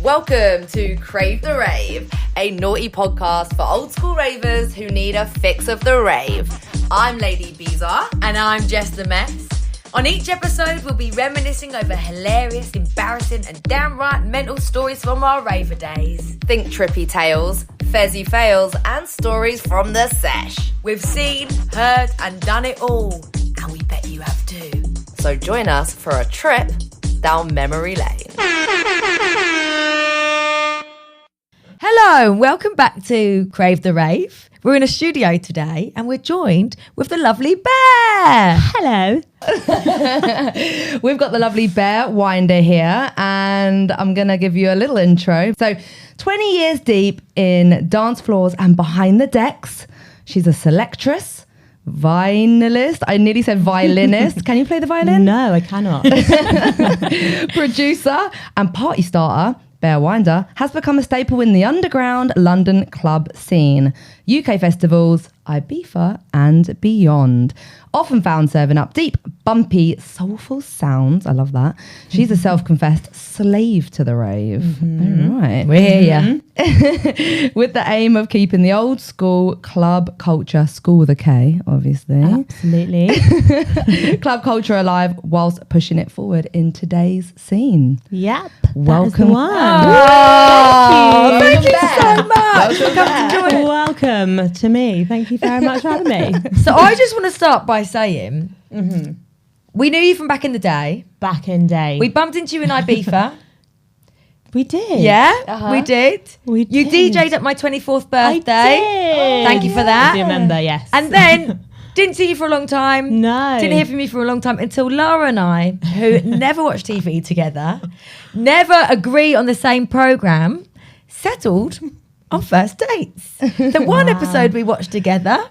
Welcome to Crave the Rave, a naughty podcast for old school ravers who need a fix of the rave. I'm Lady Bizarre. And I'm Jess the Mess. On each episode, we'll be reminiscing over hilarious, embarrassing, and downright mental stories from our raver days. Think trippy tales, fezzy fails, and stories from the sesh. We've seen, heard, and done it all. And we bet you have too. So join us for a trip down memory lane. Hello, and welcome back to Crave the Rave. We're in a studio today and we're joined with the lovely Bear. Hello. We've got the lovely Bear Winder here, and I'm going to give you a little intro. So, 20 years deep in dance floors and behind the decks, she's a selectress, vinylist. I nearly said violinist. Can you play the violin? No, I cannot. Producer and party starter. Bear Winder has become a staple in the underground London club scene, UK festivals, Ibiza and beyond. Often found serving up deep, bumpy, soulful sounds. I love that. She's a self-confessed slave to the rave. Mm-hmm. All right. We're here. With the aim of keeping the old school club culture, school with a K, obviously. Absolutely. Club culture alive whilst pushing it forward in today's scene. Yep. Welcome. Oh, thank you so much for coming to join us. Welcome to me. Thank you very much for having me. So I just want to start by saying, we knew you from back in the day. Back in day. We bumped into you in Ibiza. We did. Yeah, we did. We You did. DJ'd at my 24th birthday. I did. Thank you for that. I do remember, yes. And then didn't see you for a long time. No. Didn't hear from you for a long time until Laura and I, who never watch TV together, never agree on the same programme, settled on first dates. The one episode we watched together,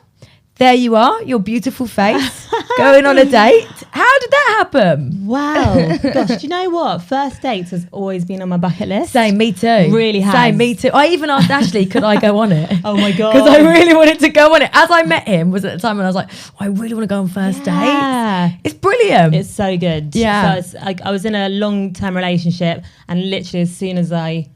there you are, your beautiful face, going on a date. How did that happen? Wow. Gosh, do you know what? First dates has always been on my bucket list. Same, me too. Really has. Same, me too. I even asked Ashley, could I go on it? Oh my God. Because I really wanted to go on it. As I met him was at the time when I was like, oh, I really want to go on first Yeah. date. It's brilliant. It's so good. Yeah. So it's like I was in a long-term relationship, and literally as soon as I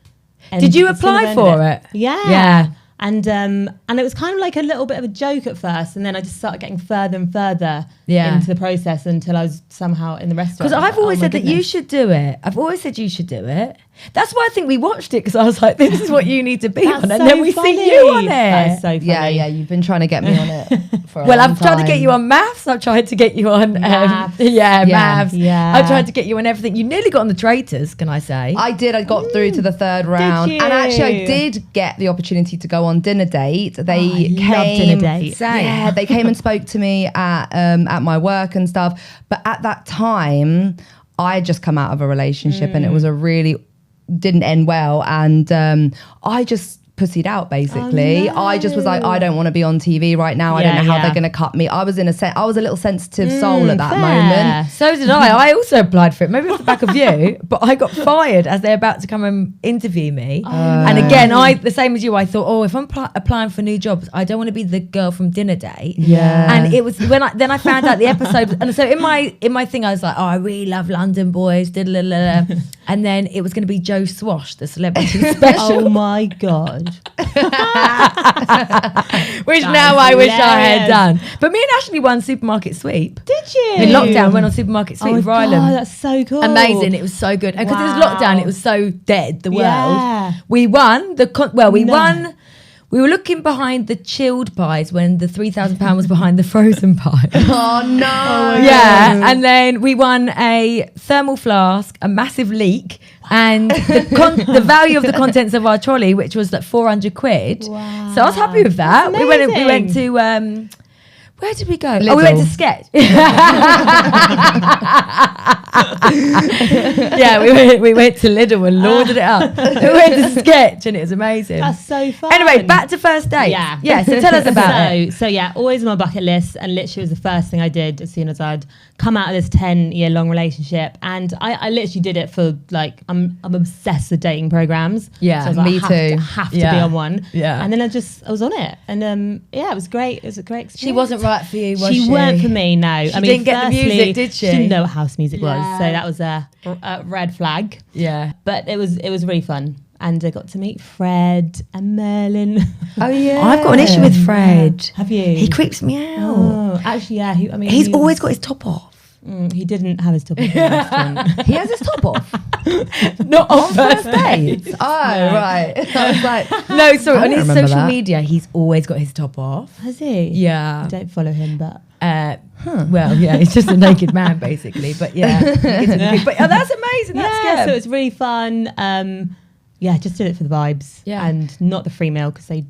Did you apply for it? Yeah. Yeah. And it was kind of like a little bit of a joke at first, and then I just started getting further and further into the process until I was somehow in the restaurant. Because I've always said that you goodness. should do it. I've always said you should do it. That's why I think we watched it, because I was like, this is what you need to be That's on. And so then we funny. see you on it. That is so funny. Yeah, you've been trying to get me on it for a Well, long I've tried to get time. you on maths. I've tried to get you on Maths. maths. Yeah. I tried to get you on everything. You nearly got on the traitors, can I say? I did. I got through to the third round, you? and actually, I did get the opportunity to go on dinner date. They I love dinner date. Yeah, they came and spoke to me at my work and stuff. But at that time, I had just come out of a relationship, and it was a really didn't end well, and I just pussied out basically. Oh, no. I just was like, I don't want to be on TV right now. I Yeah, don't know how yeah. they're going to cut me. I was a little sensitive soul at that fair. moment. So did I. I also applied for it, maybe off the back of you, but I got fired as they're about to come and interview me. And again, the same as you, I thought, if I'm applying for new jobs, I don't want to be the girl from dinner date. Yeah. And it was when I found out the episode, and so in my thing, I was like, I really love London boys, and then it was going to be Joe Swash, the celebrity special. Oh my God. Which now I wish I had done. But me and Ashley won Supermarket Sweep. Did you? In lockdown, went on Supermarket Sweep Oh my with Ryland. God, that's so cool. Amazing. It was so good. And because it was Wow. lockdown, it was so dead, the world. Yeah. We won. We won. We were looking behind the chilled pies when the £3,000 was behind the frozen pie. Oh no! Yeah, and then we won a thermal flask, a massive leak, and the value of the contents of our trolley, which was like 400 quid. Wow. So I was happy with that. That's We went amazing. to where did we go? Lidl. Oh, we went to Sketch. Yeah, we went to Lidl and lorded it up. We went to Sketch and it was amazing. That's so fun. Anyway, back to first date. Yeah. So tell us about it. So yeah, always on my bucket list, and literally was the first thing I did as soon as I'd come out of this 10-year long relationship. And I literally did it for like, I'm obsessed with dating programs. Yeah, so I was like, me too. Have to Yeah. be on one. Yeah. And then I was on it, and yeah, it was great. It was a great experience. She wasn't right for you, was she? She weren't for me, no. She didn't get the music, did she? She didn't know what house music was, Yeah. so that was a red flag. Yeah. But it was really fun. and I got to meet Fred and Merlin. Oh yeah. I've got an issue with Fred. Have you? He creeps me out. Oh, actually, yeah. He's always got his top off. He didn't have his top off in the restaurant. He has his top off. Not on First dates. Oh, right. I was like, No, sorry. I On don't his remember social that. media, he's always got his top off. Has he? Yeah. I don't follow him, but Well, yeah, he's just a naked man, basically. But yeah, he gets in the pig. But that's amazing. That's yeah. good. So it's really fun. Yeah, just did it for the vibes. Yeah. And not the free meal because they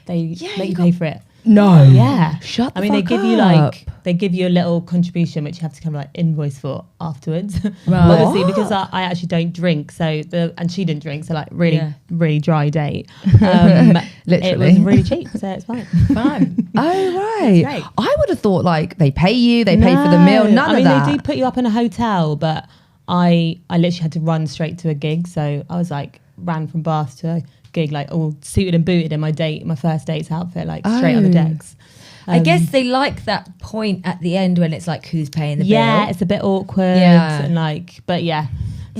make you pay for it. no. Yeah. Shut the I mean, they fuck give you up. they give you a little contribution which you have to kind of like invoice for afterwards. Right. Obviously, because I actually don't drink, and she didn't drink, so like really dry date. It Literally. was really cheap, so it's fine. fine. Oh right. great. I would have thought like they pay you, they pay for the meal, none I mean, of that. they do put you up in a hotel, but I literally had to run straight to a gig, so I was like ran from Bath to a gig like all suited and booted in my first date's outfit, like straight on the decks. I guess they like that point at the end when it's like, who's paying the Yeah, bill? it's a bit awkward Yeah. and like, but yeah.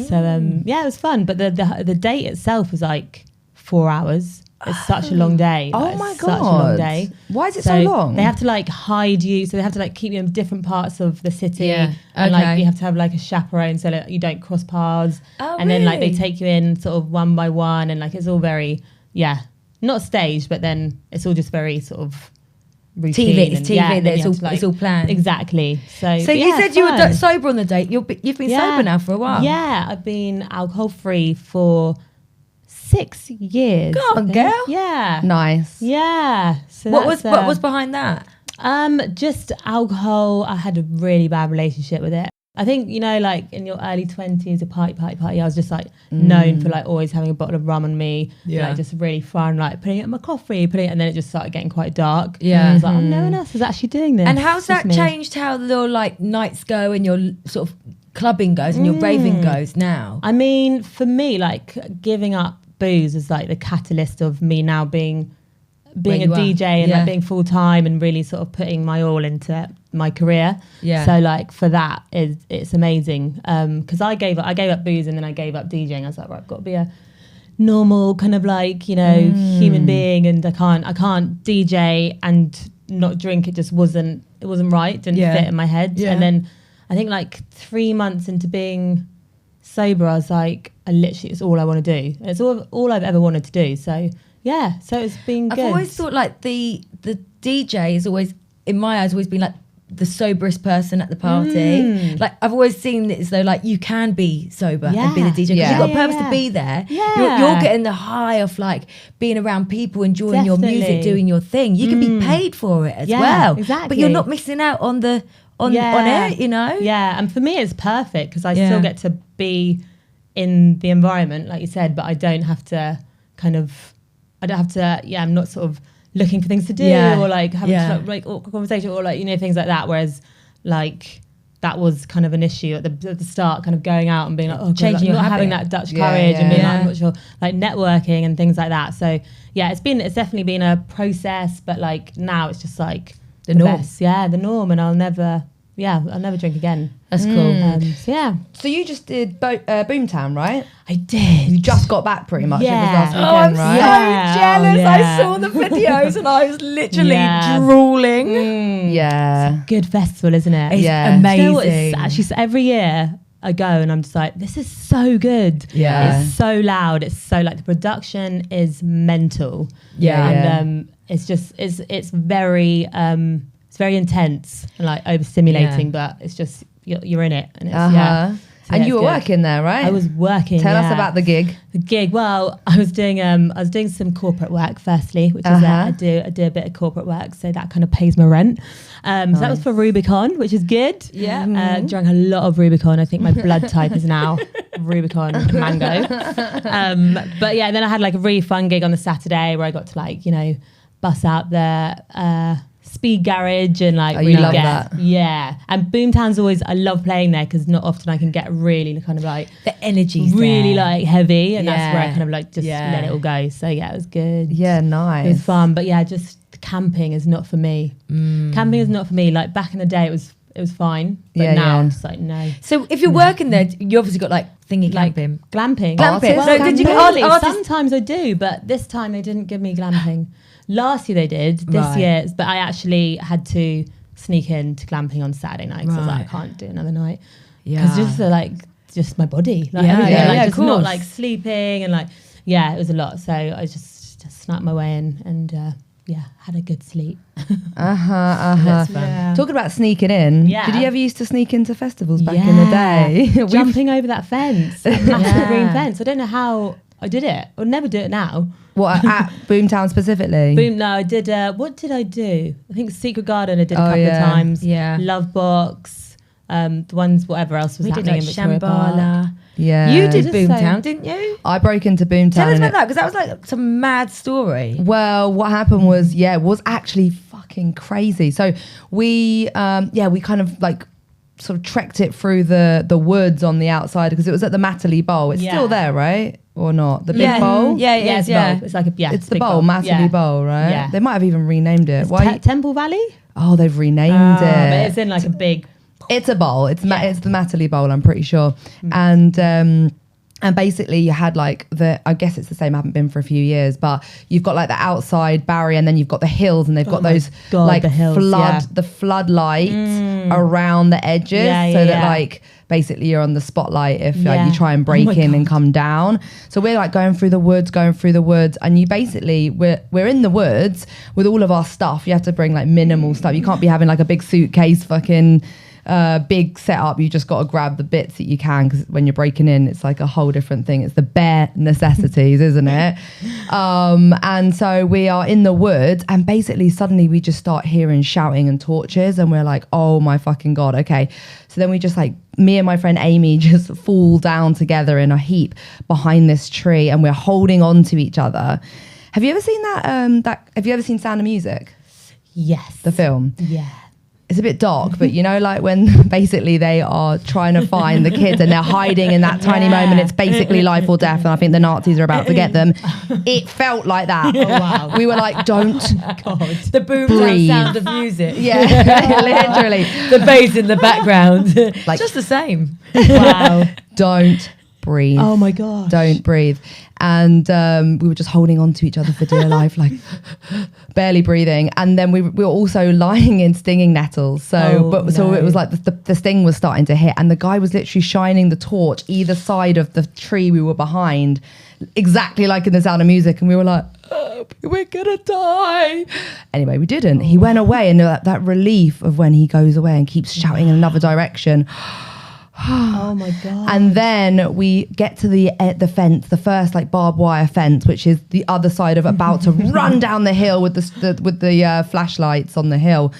So yeah, it was fun. But the date itself was like 4 hours. It's such a long day. Oh Like, my it's such a long God. day. Why is it so long? They have to like hide you, so they have to like keep you in different parts of the city. Yeah, And okay. like you have to have like a chaperone so that you don't cross paths. Oh, and then like they really? take you in sort of one by one, and like it's all very not staged, but then it's all just very sort of routine. TV, it's and, TV, and then it's you all- have to, it's all planned. Exactly. So So you yeah, said it's you were fun. sober on the date. You've been sober now for a while. Yeah, I've been alcohol free for 6 years. Go on, I think. girl. Yeah. Nice. Yeah. So What that's, was behind that? just alcohol. I had a really bad relationship with it. I think, like in your early 20s, a party. I was just like known for like always having a bottle of rum on me. Yeah. Like just really fun, like putting it in my coffee, and then it just started getting quite dark. Yeah. And I was like, no one else is actually doing this. And how's It's just that me. changed how your like nights go and your sort of clubbing goes and your raving goes now? I mean, for me, like giving up booze is like the catalyst of me now being Where a you are. DJ and Yeah. like being full time and really sort of putting my all into my career. Yeah. So like for that it's amazing. Because I gave up booze and then I gave up DJing. I was like, right, I've got to be a normal kind of like, human being, and I can't DJ and not drink. It just wasn't right. Didn't Yeah. fit in my head. Yeah. And then I think like 3 months into being sober, I was like, it's all I want to do. And it's all I've ever wanted to do. So yeah, so it's been good. I've always thought like the DJ is always, in my eyes, always been like the soberest person at the party. Like I've always seen it as though like you can be sober and be the DJ because Yeah. you've got a Yeah, purpose yeah. to be there. Yeah. You're getting the high of like being around people, enjoying your music, Definitely. doing your thing. You can be paid for it as Yeah, well. exactly. But you're not missing out on the on it, Yeah, and for me it's perfect because I Yeah. still get to be in the environment, like you said, but I don't have to I'm not sort of looking for things to do or like having like awkward conversation or like, things like that. Whereas like that was kind of an issue at the start, kind of going out and being like, oh, Changing God, like, your not having habit. that Dutch Yeah, courage and being yeah. like, I'm not sure, like networking and things like that. So yeah, it's definitely been a process, but like now it's just like The norm. best. Yeah, the norm, and I'll never drink again. That's cool. So yeah, So you just did Boomtown, right? I did. You just got back pretty much. Yeah. It was last Oh, weekend, I'm right? Yeah. so jealous. Yeah. I saw the videos and I was literally Yeah. drooling. Yeah. Good festival, isn't it? It's Yeah. amazing. Do you know what? It's actually every year I go and I'm just like, this is so good. Yeah. It's so loud. It's so like the production is mental. Yeah. And it's just it's very intense and like overstimulating, but it's just you're in it and it's Uh-huh. So, And yeah, you it's were good. working there, right? I was working. Tell us yeah. about the gig. The gig. Well, I was doing some corporate work firstly, which is Uh-huh. I do a bit of corporate work, so that kind of pays my rent. So that was for Rubicon, which is good. Yeah. Drank a lot of Rubicon. I think my blood type is now Rubicon mango. But yeah, then I had like a really fun gig on the Saturday where I got to like bust out the speed garage and like Oh, you love that. Yeah. And Boomtown's always, I love playing there because not often I can get really kind of like The energy's really there. like heavy, and that's where I Yeah. kind of like just Yeah. let it all go. So yeah, it was good. Yeah, nice. It was fun, but yeah, just camping is not for me. Camping is not for me. Like back in the day, it It was fine. But Yeah, now yeah. I'm just like, no. So if you're working there, you obviously got like thingy Like glamping. glamping. Glamping. Well, So did you really, artists- sometimes I do, but this time they didn't give me glamping. Last year they did. This Right. year, but I actually had to sneak in to glamping on Saturday night because I was like, Right. I can't do another night. Yeah. Because just my body, like Yeah, everything, yeah, like yeah, of just not course. like sleeping and like, yeah, it was a lot. So I just snuck my way in and had a good sleep. Yeah. Talking about sneaking in, Yeah. did you ever used to sneak into festivals back in the day? We've- Jumping over that fence, that massive green fence. I don't know how I did it. I'll never do it now. What, at Boomtown specifically? Boom! No, I did. What did I do? I think Secret Garden. I did a Oh, couple yeah. of times. Yeah. Love Box. The ones, whatever else was We did happening like in Victoria Park. Shambhala. Yeah. You did Just Boomtown, so- didn't you? I broke into Boomtown. Tell us and about that, because that was like some mad story. Well, what happened was, it was actually fucking crazy. So we kind of like sort of trekked it through the woods on the outside because it was at the Matterley Bowl. It's Yeah. still there, right? Or not? The big Yeah. bowl? Yeah, it is, it's a yeah. bowl. It's like It's the big bowl, Matterley Bowl, right? Yeah. They might have even renamed it. It's Temple Valley. Oh, they've renamed But it. it's in like a big. It's a bowl. It's Yeah. it's the Matterley Bowl, I'm pretty sure. And basically you had like I guess it's the same, I haven't been for a few years, but you've got like the outside barrier and then you've got the hills and they've got my those God, like the hills, the floodlights around the edges Yeah, so yeah, that yeah. like basically you're on the spotlight if like, Yeah. you try and Oh break my in and God. come down. So we're like going through the woods and you basically we're in the woods with all of our stuff. You have to bring like minimal stuff. You can't be having like a big suitcase fucking big setup. You just got to grab the bits that you can because when you're breaking in it's like a whole different thing. It's the bare necessities, isn't it? And so we are in the woods and basically suddenly we just start hearing shouting and torches and we're like, oh my fucking God, okay. So then we just like, me and my friend Amy just fall down together in a heap behind this tree and we're holding on to each other. Have you ever seen that have you ever seen Sound of Music, Yes. the film? Yeah. It's a bit dark, but you know, like when basically they are trying to find the kids and they're hiding in that tiny moment, it's basically life or death. And I think the Nazis are about to get them. It felt like that. Oh, wow. We were like, don't God. The Boomtown Breathe. Sound of Music. Yeah, literally. The bass in the background. Like- Just the same. Wow. Don't breathe. Oh my gosh. Don't breathe. And we were just holding on to each other for dear life, like barely breathing. And then we were also lying in stinging nettles. So, so it was like the sting was starting to hit, and the guy was literally shining the torch either side of the tree we were behind, exactly like in The Sound of Music. And we were like, we're gonna die. Anyway, we didn't. He went away, and that relief of when he goes away and keeps shouting in another direction. Oh my God. And then we get to the fence, the first like barbed wire fence, which is the other side of about to run down the hill with the flashlights on the hill,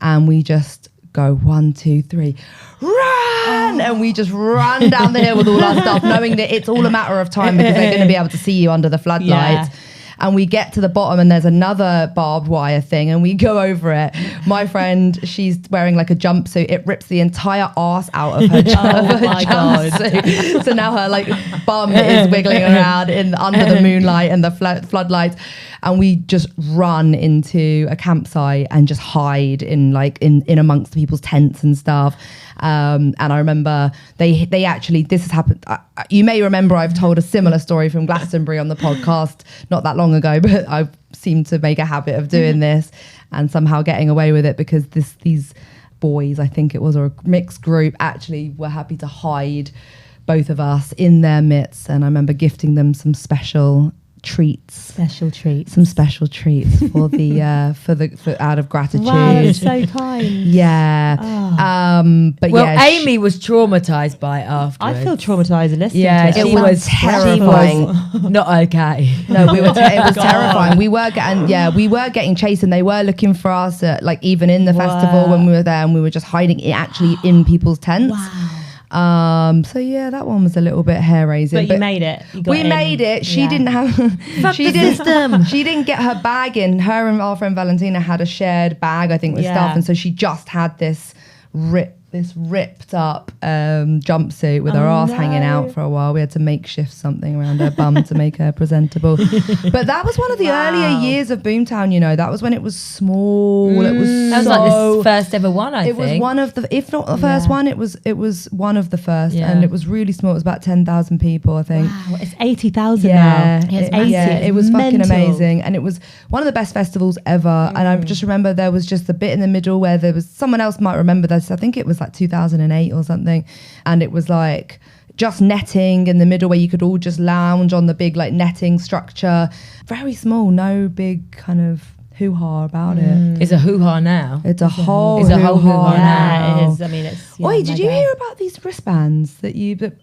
and we just go 1, 2, 3, run, and we just run down the hill with all our stuff, knowing that it's all a matter of time because they're going to be able to see you under the floodlights. Yeah. And we get to the bottom and there's another barbed wire thing and we go over it. My friend, she's wearing like a jumpsuit. It rips the entire arse out of her, my God. jumpsuit. So now her like bum is wiggling around under the moonlight and the floodlights. And we just run into a campsite and just hide in amongst people's tents and stuff. And I remember they actually, this has happened. You may remember I've told a similar story from Glastonbury on the podcast not that long ago, but I seem to make a habit of doing this and somehow getting away with it because these boys, I think it was, or a mixed group, actually were happy to hide both of us in their midst. And I remember gifting them some special treats. Special treats. Some special treats for out of gratitude. Wow, that's so kind. Yeah. But Well, yeah, Amy was traumatized by it afterwards. I feel traumatized listening Yeah, to it. she was was terrifying. She was not okay. No, we were. It was terrifying. We were getting chased, and they were looking for us. Like even in the festival when we were there, and we were just hiding actually in people's tents. Wow. So yeah, that one was a little bit hair raising. But you made it. You got We in. made it. She Yeah. didn't have. Fuck she the didn't. system. She didn't get her bag in. Her and our friend Valentina had a shared bag, I think, with Yeah. stuff, and so she just had this this ripped up jumpsuit with her ass hanging out for a while. We had to makeshift something around her bum to make her presentable. But that was one of the earlier years of Boomtown, you know. That was when it was small. It was That was like the first ever one, I think. It was one of the, if not the first one, it was one of the first. Yeah. And it was really small. It was about 10,000 people, I think. Wow, it's 80,000 Yeah, now. it was fucking mental. amazing, and it was one of the best festivals ever. And I just remember there was just a bit in the middle where there was, someone else might remember this, I think it was like 2008 or something, and it was like just netting in the middle where you could all just lounge on the big like netting structure. Very small, no big kind of hoo-ha about it. It's a hoo-ha now. It's a whole It's a whole hoo-ha hoo-ha Yeah, now. it is. I mean, it's. Yeah, Oi, did you mega. hear about these wristbands that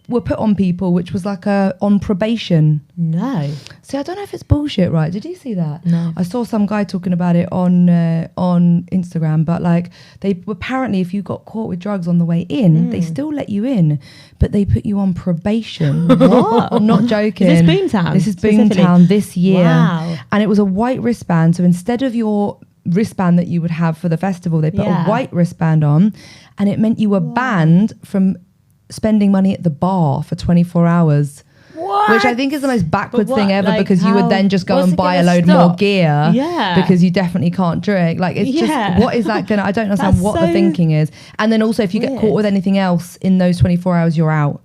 were put on people, which was like on probation? No. See, I don't know if it's bullshit, right? Did you see that? No. I saw some guy talking about it on Instagram, but like they apparently, if you got caught with drugs on the way in, they still let you in, but they put you on probation. What? I'm not joking. Is this Boomtown? This is specifically? Boomtown this year. Wow. And it was a white wristband. So instead of your wristband that you would have for the festival, they put a white wristband on, and it meant you were banned from spending money at the bar for 24 hours. What? Which I think is the most backwards But what, thing ever, like, because you would then just go what's and it buy a gonna load more stop? gear. Yeah. Because you definitely can't drink. Like, it's just, what is that gonna, I don't understand That's what the so thinking is. And then also if you get caught weird. with anything else in those 24 hours, you're out.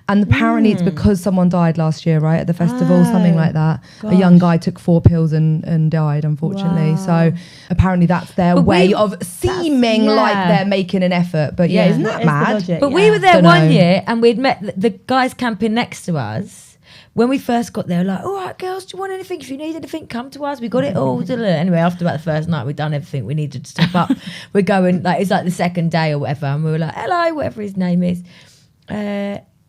And apparently it's because someone died last year, right, at the festival, something like that. A young guy took 4 pills and died, unfortunately. Wow. So apparently that's their But way we- of seeming like they're making an effort. But yeah, Yeah. isn't What that is the mad? logic? But we Yeah. were there Dunno. one year and we'd met the guys camping next to us. When we first got there, like, all right, girls, do you want anything? If you need anything, come to us. We got it all. Anyway, after about the first night, we'd done everything we needed to step up. We're going, like, it's like the second day or whatever. And we were like, hello, whatever his name is.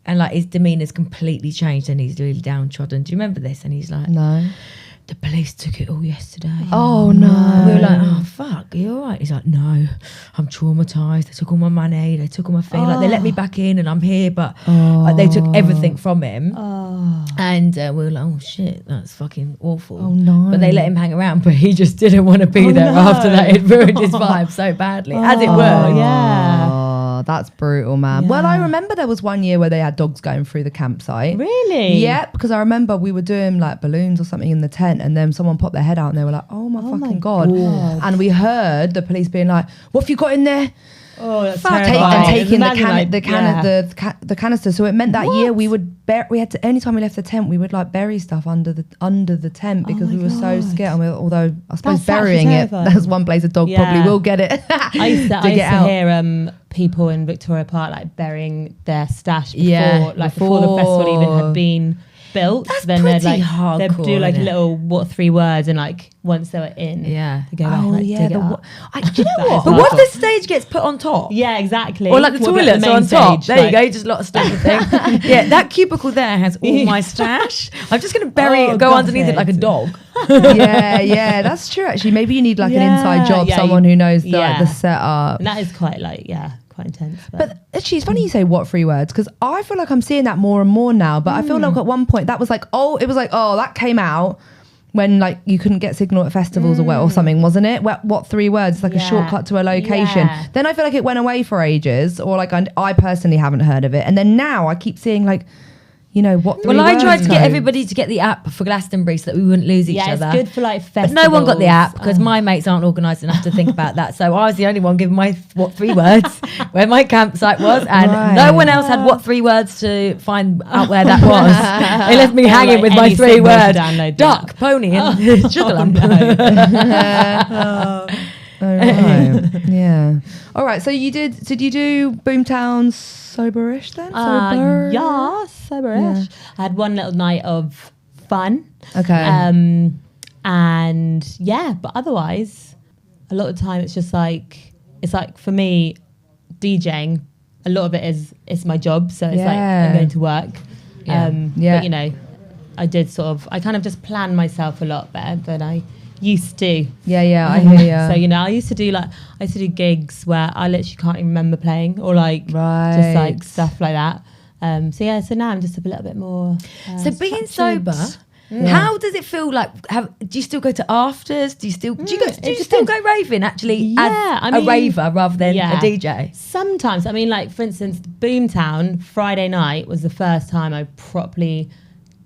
And like his demeanour's completely changed and he's really downtrodden. Do you remember this? And he's like, No. the police took it all yesterday. Oh, no. And we were like, oh, fuck, are you all right? He's like, no, I'm traumatised. They took all my money. They took all my thing. Like, they let me back in and I'm here, but like, they took everything from him. And we were like, oh, shit, that's fucking awful. Oh, no. But they let him hang around, but he just didn't want to be there after that. It ruined his vibe so badly, as it were. Yeah. Oh, that's brutal, man. Yeah. Well, I remember there was one year where they had dogs going through the campsite. Really? Yeah, because I remember we were doing like balloons or something in the tent, and then someone popped their head out and they were like, oh my fucking God. And we heard the police being like, what have you got in there? Oh, that's Taking terrifying. the canister. So it meant that year we had to, anytime we left the tent, we would like bury stuff under the tent because we were so scared. And although I suppose That's actually burying it, terrifying. that's one place a dog probably will get it. I used to get out. hear people in Victoria Park like burying their stash before, Yeah, before the festival even before. had been built. That's then they'd pretty they'd do hardcore, like a innit? little 3 words, and like once they were in, Yeah. they go back and, like, dig it up. Do you know That what? is But what if the stage gets put on top? Yeah, exactly. Or like the What about toilets the are on main top. stage? There you go, you just lot of stuff. Yeah, that cubicle there has all my stash. I'm just going to bury it, go God, underneath it like a dog. yeah, that's true. Actually, maybe you need like an inside job, Yeah, someone who knows the yeah. setup. And that is quite quite intense. But actually, it's funny you say what 3 words, because I feel like I'm seeing that more and more now. But I feel like at one point that was like, oh, that came out when like you couldn't get signal at festivals or something, wasn't it? What 3 words? It's like a Yeah. shortcut to a location. Yeah. Then I feel like it went away for ages, or like I personally haven't heard of it. And then now I keep seeing like, you know, what 3 Well, I words tried to get code. everybody to get the app for Glastonbury so that we wouldn't lose each yeah, other. it's good for like But festivals. no one got the app because my mates aren't organised enough to think about that. So I was the only one giving my 3 words where my campsite was, and no one else had 3 words to find out where that was. They left me hanging like with my any 3 signal to words: download the duck, app. pony, and sugar lump. Oh, right. Yeah. All right. So did you do Boomtown soberish then? Sober? Yeah, soberish. I had one little night of fun. Okay. And yeah, but otherwise, a lot of the time it's like for me, DJing, a lot of it is my job. So it's like Yeah. I'm going to work. Yeah. Yeah. But you know, I kind of just plan myself a lot better than I used to. Yeah, I hear you. So, you know, I used to do gigs where I literally can't even remember playing, or like just Right. like stuff like that. So now I'm just a little bit more. So being structured. sober How does it feel like? Do you still go to afters? Do you still go raving actually as a raver rather than a DJ? Sometimes. I mean, like for instance, Boomtown Friday night was the first time I properly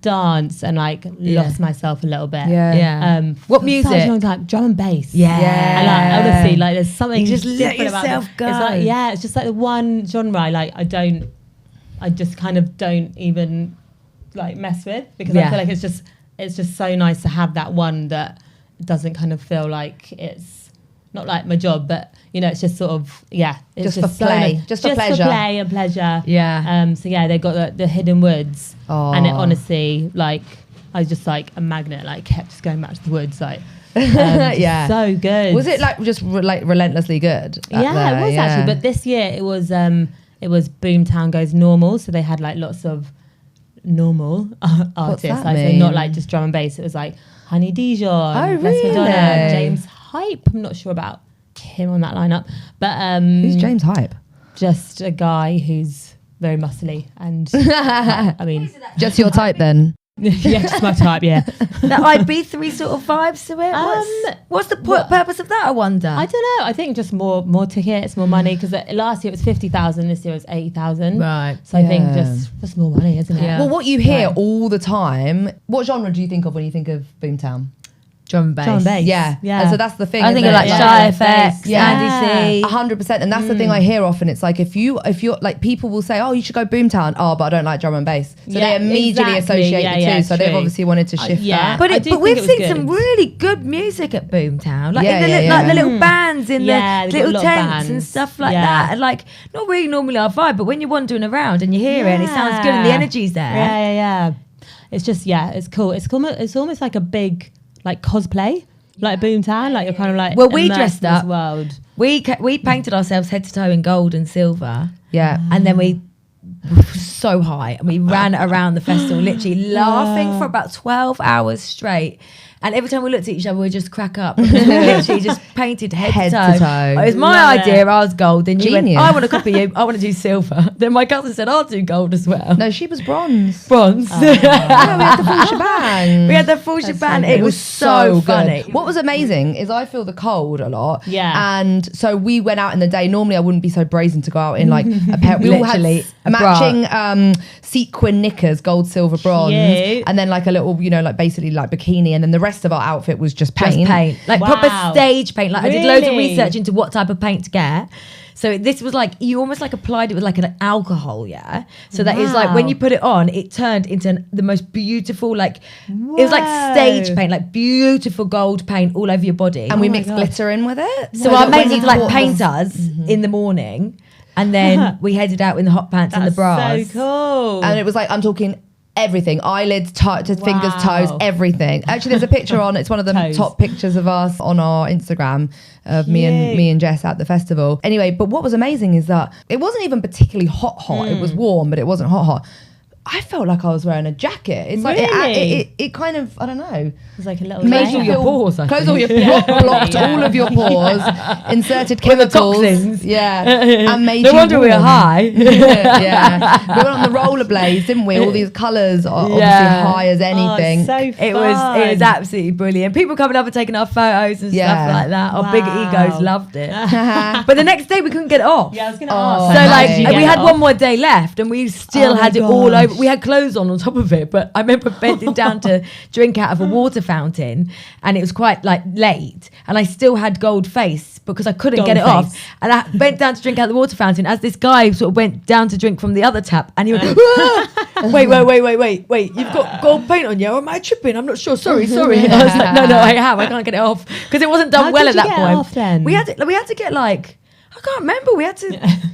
danced and like lost myself a little bit. What music? Such a long time. Drum and bass. And like, honestly, like there's something you just let different about yourself it. go. It's like, it's just like the one genre I just kind of don't even like mess with, because I feel like it's just so nice to have that one that doesn't kind of feel like it's not like my job, but you know, it's just sort of it's just for play, nice. just for pleasure. For play and pleasure. So they got the hidden woods, and it honestly, like, I was just like a magnet, like kept just going back to the woods, like so good. Was it like just like relentlessly good? It was actually, but this year it was Boomtown goes normal, so they had like lots of normal artists, like, so not like just drum and bass. It was like Honey Dijon, Madonna, James Hype. I'm not sure about him on that lineup, but who's James Hype? Just a guy who's very muscly, and I mean, just your type then. Just my type. That IB3 sort of vibes to it. What's the purpose of that, I wonder? I don't know. I think just more tickets, more money, because last year it was 50,000, this year it was 80,000. Right. So I think just more money, isn't it? Yeah. Well, what you hear all the time, what genre do you think of when you think of Boomtown? Drum and bass. Yeah. And so that's the thing. I think of like Shy FX, Andy C. 100%. And that's the thing I hear often. It's like if you're like, people will say, oh, you should go Boomtown. Oh, but I don't like drum and bass. So they immediately associate the two. So they've obviously wanted to shift that. But we've seen some really good music at Boomtown. Like like the little bands in the little tents and stuff like that. And like, not really normally our vibe, but when you're wandering around and you hear it and it sounds good and the energy's there. Yeah. It's just, it's cool. It's cool. It's almost like a big, like cosplay, like Boomtown, like you're kind of like, well, we dressed up. World. We painted ourselves head to toe in gold and silver. Yeah. And then we were so high and we ran around the festival literally laughing for about 12 hours straight. And every time we looked at each other, we'd just crack up. We literally just painted head to toe. It was my idea. I was gold. Then you went, I want to copy you. I want to do silver. Then my cousin said, I'll do gold as well. No, she was bronze. Bronze. Oh, we had the full shebang. We had the full shebang. It was so funny. What was amazing is I feel the cold a lot. Yeah. And so we went out in the day. Normally I wouldn't be so brazen to go out in like a pair. We all had matching sequin knickers, gold, silver, bronze. And then like a little, you know, like basically like bikini. And then the rest of our outfit was just paint. Like proper stage paint. Like I did loads of research into what type of paint to get. So this was like, you almost like applied it with like an alcohol, so that is like when you put it on, it turned into the most beautiful, like it was like stage paint, like beautiful gold paint all over your body. And we mixed glitter in with it. So our mates would like paint us in the morning, and then we headed out in the hot pants and the bras. So cool. And it was like, I'm talking everything, eyelids, to fingers, toes, everything. Actually, there's a picture on, it's one of the top pictures of us on our Instagram of me and Jess at the festival. Anyway, but what was amazing is that it wasn't even particularly hot. It was warm, but it wasn't hot. I felt like I was wearing a jacket. It's like it kind of, I don't know. It's like a little made all your pores. Closed all your blocked all of your pores, inserted chemicals. Toxins. And made no you wonder we were warm. high. We went on the rollerblades, didn't we? All these colours are obviously high as anything. So it was absolutely brilliant. People coming up and taking our photos and stuff like that. Our big egos loved it. But the next day we couldn't get it off. Yeah, I was going to ask. So like we had one more day left and we still had it all over. We had clothes on top of it, but I remember bending down to drink out of a water fountain, and it was quite like late, and I still had gold face because I couldn't get it off, and I bent down to drink out the water fountain as this guy sort of went down to drink from the other tap, and he went, wait, you've got gold paint on you, or am I tripping? I'm not sure, sorry. I was like, no, I can't get it off because it wasn't done well at that point. Off, then? We had to get like, I can't remember, we had to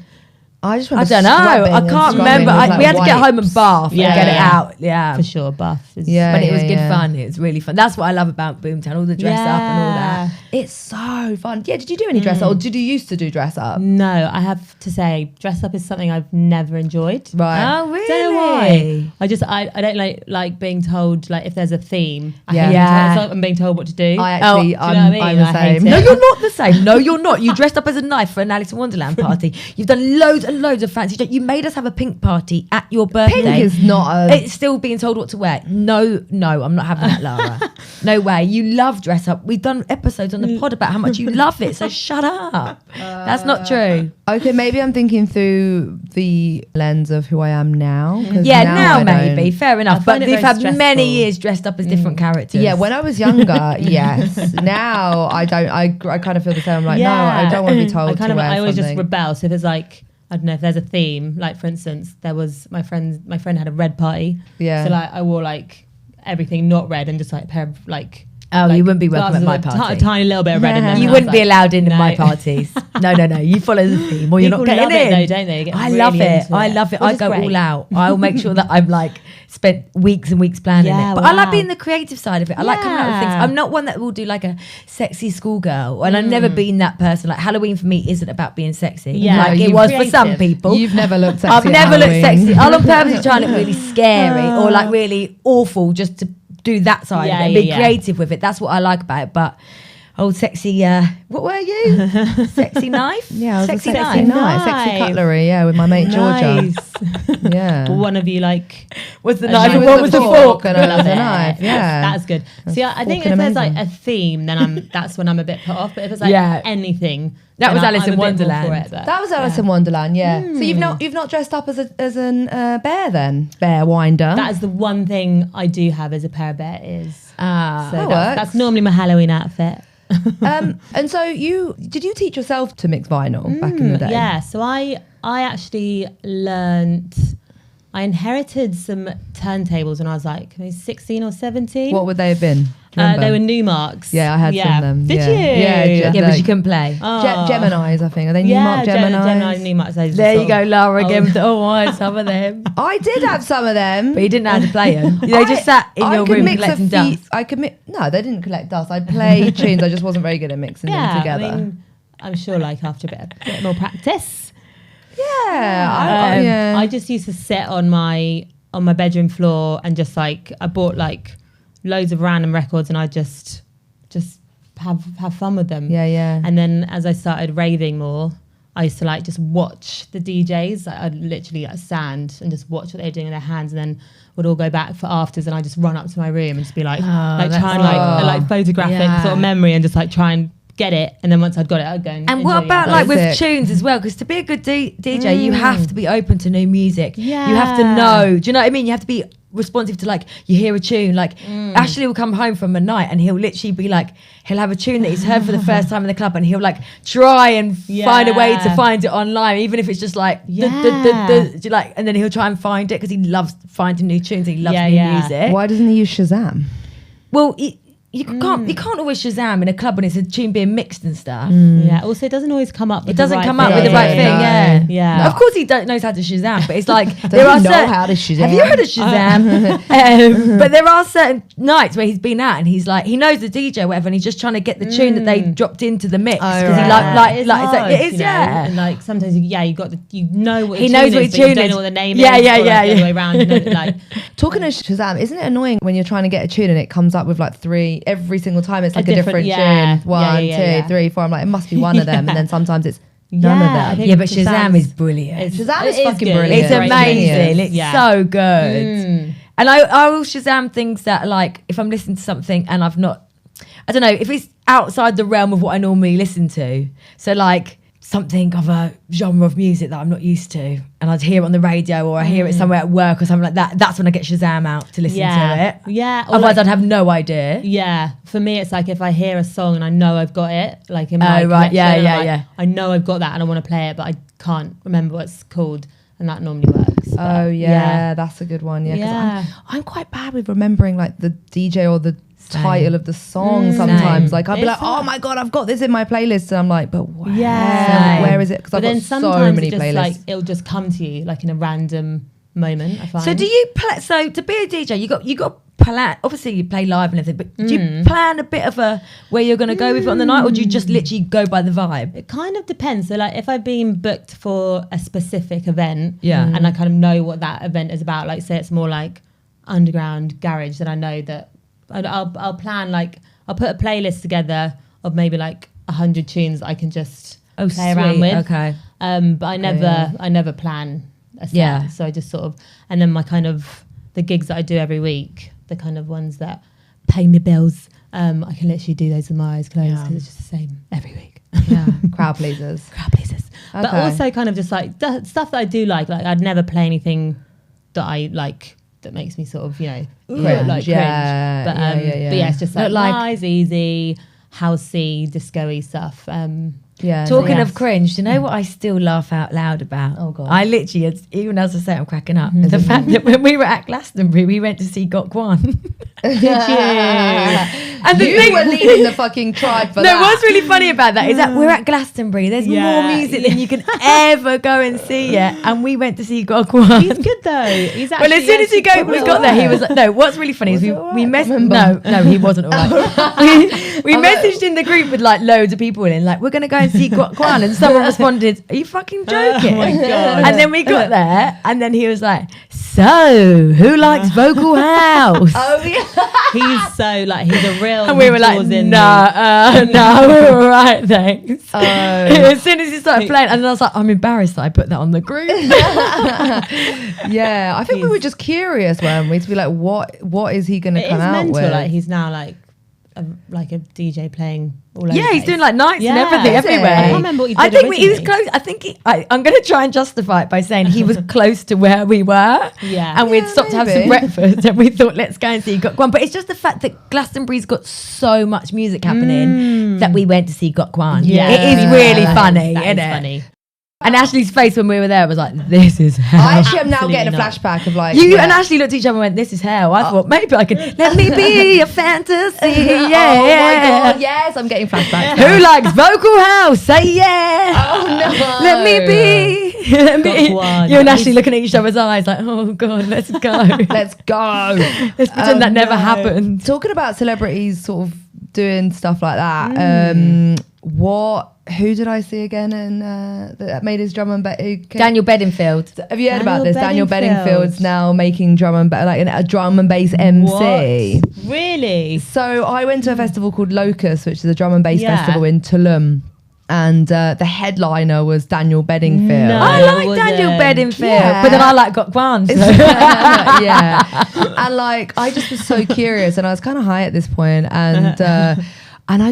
I don't know. I can't remember. We had to get home and bath and get it out. Yeah, for sure. Bath. But it was good fun. It was really fun. That's what I love about Boomtown. All the dress up and all that. It's so fun. Yeah. Did you do any dress up, or did you used to do dress up? No, I have to say, dress up is something I've never enjoyed. Right. Oh, really? Don't know why. I don't like being told like if there's a theme. I hate Yeah. I'm being told what to do. I'm the same. No, you're not the same. No, you're not. You dressed up as a knife for an Alice in Wonderland party. You've done loads loads of fancy. You made us have a pink party at your birthday. Pink is not It's still being told what to wear. No, I'm not having that, Lara. No way. You love dress up. We've done episodes on the pod about how much you love it. So shut up. That's not true. Okay, maybe I'm thinking through the lens of who I am now. Yeah, now I maybe. don't. Fair enough. But find it they've very had stressful. many years dressed up as different characters. Yeah, when I was younger, yes. Now I don't. I kind of feel the same. I'm like, no, I don't want to be told to wear I always just something. rebel. So if there's like, I don't know, if there's a theme, like for instance, there was my friend had a red party. Yeah. So like I wore like everything not red and just like a pair of like. Oh, like, you wouldn't be welcome at glasses my with party. A tiny little bit of red in them. You And I wouldn't was be like, allowed in no. my parties. No. You follow the theme or you're not People getting love in. it though, don't they? They get I really love it. into I love it. which I is go great. all out. I'll make sure that I'm like spent weeks and weeks planning Yeah, it. But I like wow. being the creative side of it. I like coming up with things. Yeah. I'm not one that will do like a sexy schoolgirl. And I've never been that person. Like Halloween for me isn't about being sexy. Yeah, like it you're was for some creative. people. You've never looked sexy. I've at never looked Halloween. sexy. I'll on purpose try and look really scary or like really awful just to do that side of it and be creative with it. That's what I like about it. But old sexy, what were you? Sexy knife? Yeah, I was sexy a sexy knife. knife. Sexy cutlery, yeah, with my mate Georgia. Nice. Yeah. One of you like What's the A knife knife and with what the was the fork. fork? And I was a knife, yeah. That's good. See, I think fucking if there's like amazing. a theme, then that's when I'm a bit put off. But if it's like Yeah. anything, That then was I'm Alice in a bit more Wonderland. for it, but- That was Alice in Wonderland, yeah. So you've not dressed up as an bear then? Bear winder. That is the one thing I do have is a pair of bear ears. Ah. So that that's works. normally my Halloween outfit. And so did you teach yourself to mix vinyl back in the day? Yeah, so I actually I inherited some turntables when I was like maybe 16 or 17. What would they have been? Do you They remember? were Newmarks. Yeah, I had some of them. Did yeah. you? Yeah, Yeah, but like- you couldn't play. Geminis, I think. Are they Yeah, Newmark Geminis? Gemini, Newmarks. those are There you sort go, of Lara old- again. With I had some of them. I did have some of them. But you didn't know how to play them. They just sat in your could room mix collecting a dust. I could no, they didn't collect dust. I'd play tunes. I just wasn't very good at mixing them together. I mean, I'm sure like after a bit more practice. yeah, I just used to sit on my bedroom floor and just like I bought like loads of random records and I just have fun with them. yeah. And then as I started raving more, I used to like just watch the DJs. Like, I'd literally like stand and just watch what they were doing with their hands, and then would all go back for afters, and I just run up to my room and just be like, try and like photographic sort of memory and just like try and get it. And then once I'd got it, I'd go and And enjoy what it. about like with That's it. tunes as well? Because to be a good DJ, you have to be open to new music. Yeah. You have to know. Do you know what I mean? You have to be responsive to like, you hear a tune. Like Ashley will come home from a night and he'll literally be like, he'll have a tune that he's heard for the first time in the club and he'll like try and find a way to find it online, even if it's just like, like, and then he'll try and find it because he loves finding new tunes. He loves new music. Why doesn't he use Shazam? Well, you can't always Shazam in a club when it's a tune being mixed and stuff. Yeah. Also, it doesn't always come up. With It doesn't the right come up thing. with the right thing, yeah. Yeah. No. Of course he knows how to Shazam, but it's like Does he know how to Shazam? Have you heard of Shazam? But there are certain nights where he's been out and he's like, he knows the DJ or whatever, and he's just trying to get the tune that they dropped into the mix because he right. it's like it is, you know, yeah. And like sometimes, you got you know what He the knows tune what is, the but you tune don't is. know what the name Yeah, is. yeah, or like yeah, the other way around. You know, like Talking of Shazam, isn't it annoying when you're trying to get a tune and it comes up with like three every single time? It's like a different yeah. tune. One, Yeah. 2, 3, 4. I'm like, it must be one of them, and then sometimes it's none Yeah, of I them. think Yeah, but Shazam Shazam's- is brilliant. Shazam is It is fucking good. brilliant. It's Great amazing. genius. It's Yeah. so good. And I will Shazam things that like if I'm listening to something and I've not, I don't know, if it's outside the realm of what I normally listen to. So like something of a genre of music that I'm not used to, and I'd hear it on the radio or I hear it somewhere at work or something like that. That's when I get Shazam out to listen to it. Yeah. Or Otherwise, like, I'd have no idea. yeah. For me, it's like if I hear a song and I know I've got it, like in my right. Yeah, collection, yeah, I'm like, yeah. I know I've got that and I want to play it, but I can't remember what it's called, and that normally works. Oh But, yeah, that's a good one. Yeah, 'cause Yeah. I'm quite bad with remembering like the DJ or the Same. title of the song. Same. Sometimes, like I'll be It's like, "Oh my god, I've got this in my playlist," and I'm like, "But where? Yeah. Where is it?" Because But I've then got so sometimes many it just playlists. like it'll just come to you like in a random moment. I find. So do you play? So to be a DJ, you got plan. Obviously, you play live and everything, but do you plan a bit of a where you're going to go with it on the night, or do you just literally go by the vibe? It kind of depends. So like if I've been booked for a specific event, Yeah. and I kind of know what that event is about, like say it's more like underground garage, then I know that I'll plan like I'll put a playlist together of maybe like 100 tunes that I can just play around with. Okay. But I never plan a set. Yeah. So I just sort of, and then my kind of the gigs that I do every week, the kind of ones that pay me bills, I can literally do those with my eyes closed because it's just the same every week. Yeah, crowd pleasers. But also kind of just like stuff that I do like I'd never play anything that I like that makes me sort of, cringe. cringe. But yeah, it's just like nice, easy, housey, disco-y stuff. Talking of cringe, do you know what I still laugh out loud about? Oh, God. I literally, even as I say, I'm cracking up. The fact that when we were at Glastonbury, we went to see Gok Kwan. Did you? And the You thing were leading the fucking tribe for that. No, what's really funny about that is that we're at Glastonbury. There's more music than you can ever go and see yet. And we went to see Gok Kwan. He's good though. He's actually. Well, as soon as we got there, he was like, no, what's really funny is we messaged, no, he wasn't all right. we messaged in the group with like loads of people in, like, we're going to go and see Gok Kwan. And someone responded, are you fucking joking? Oh my God. And then we got there and then he was like, so who likes vocal house? Oh, yeah. He's so like, he's a real. And we were like, no, we're all right, thanks. As soon as he started playing, and then I was like, I'm embarrassed that I put that on the group. Yeah, I think we were just curious, weren't we? To be like, what is he going to come out mental. with? Like he's now like a DJ playing all over. Yeah, he's the doing place. like nights and everything is it? everywhere. I can't remember what he I did think he was originally. close. I think I'm going to try and justify it by saying he was close to where we were. Yeah. And we'd stopped to have some maybe. breakfast and we thought, let's go and see Gok Kwan. But it's just the fact that Glastonbury's got so much music happening that we went to see Gok Kwan. Yeah. It is really funny, That isn't is it? funny. And Ashley's face when we were there was like, this is hell. I actually am now Absolutely getting a not. flashback of like You and Ashley looked at each other and went, this is hell. I thought, maybe I can, let me be a fantasy. Yeah. Oh my God, yes, I'm getting flashbacks. Who likes vocal house? Say yeah. Oh no. Let me be. Let me- Gok Kwan. You and Ashley looking at each other's eyes like, oh God, let's go. Let's go. Let's pretend that never happened. Talking about celebrities sort of doing stuff like that, who did I see again and that made his drum and Daniel Bedingfield. Have you heard about Daniel this? Daniel Bedingfield. Bedingfield's now making drum and like a drum and bass MC. What? Really? So I went to a festival called Locust, which is a drum and bass Yeah. festival in Tulum. And the headliner was Daniel Bedingfield. No. I like was Daniel it? Bedingfield, Yeah. but then I like Gok Kwan. So. Yeah. And like I just was so curious and I was kind of high at this point and I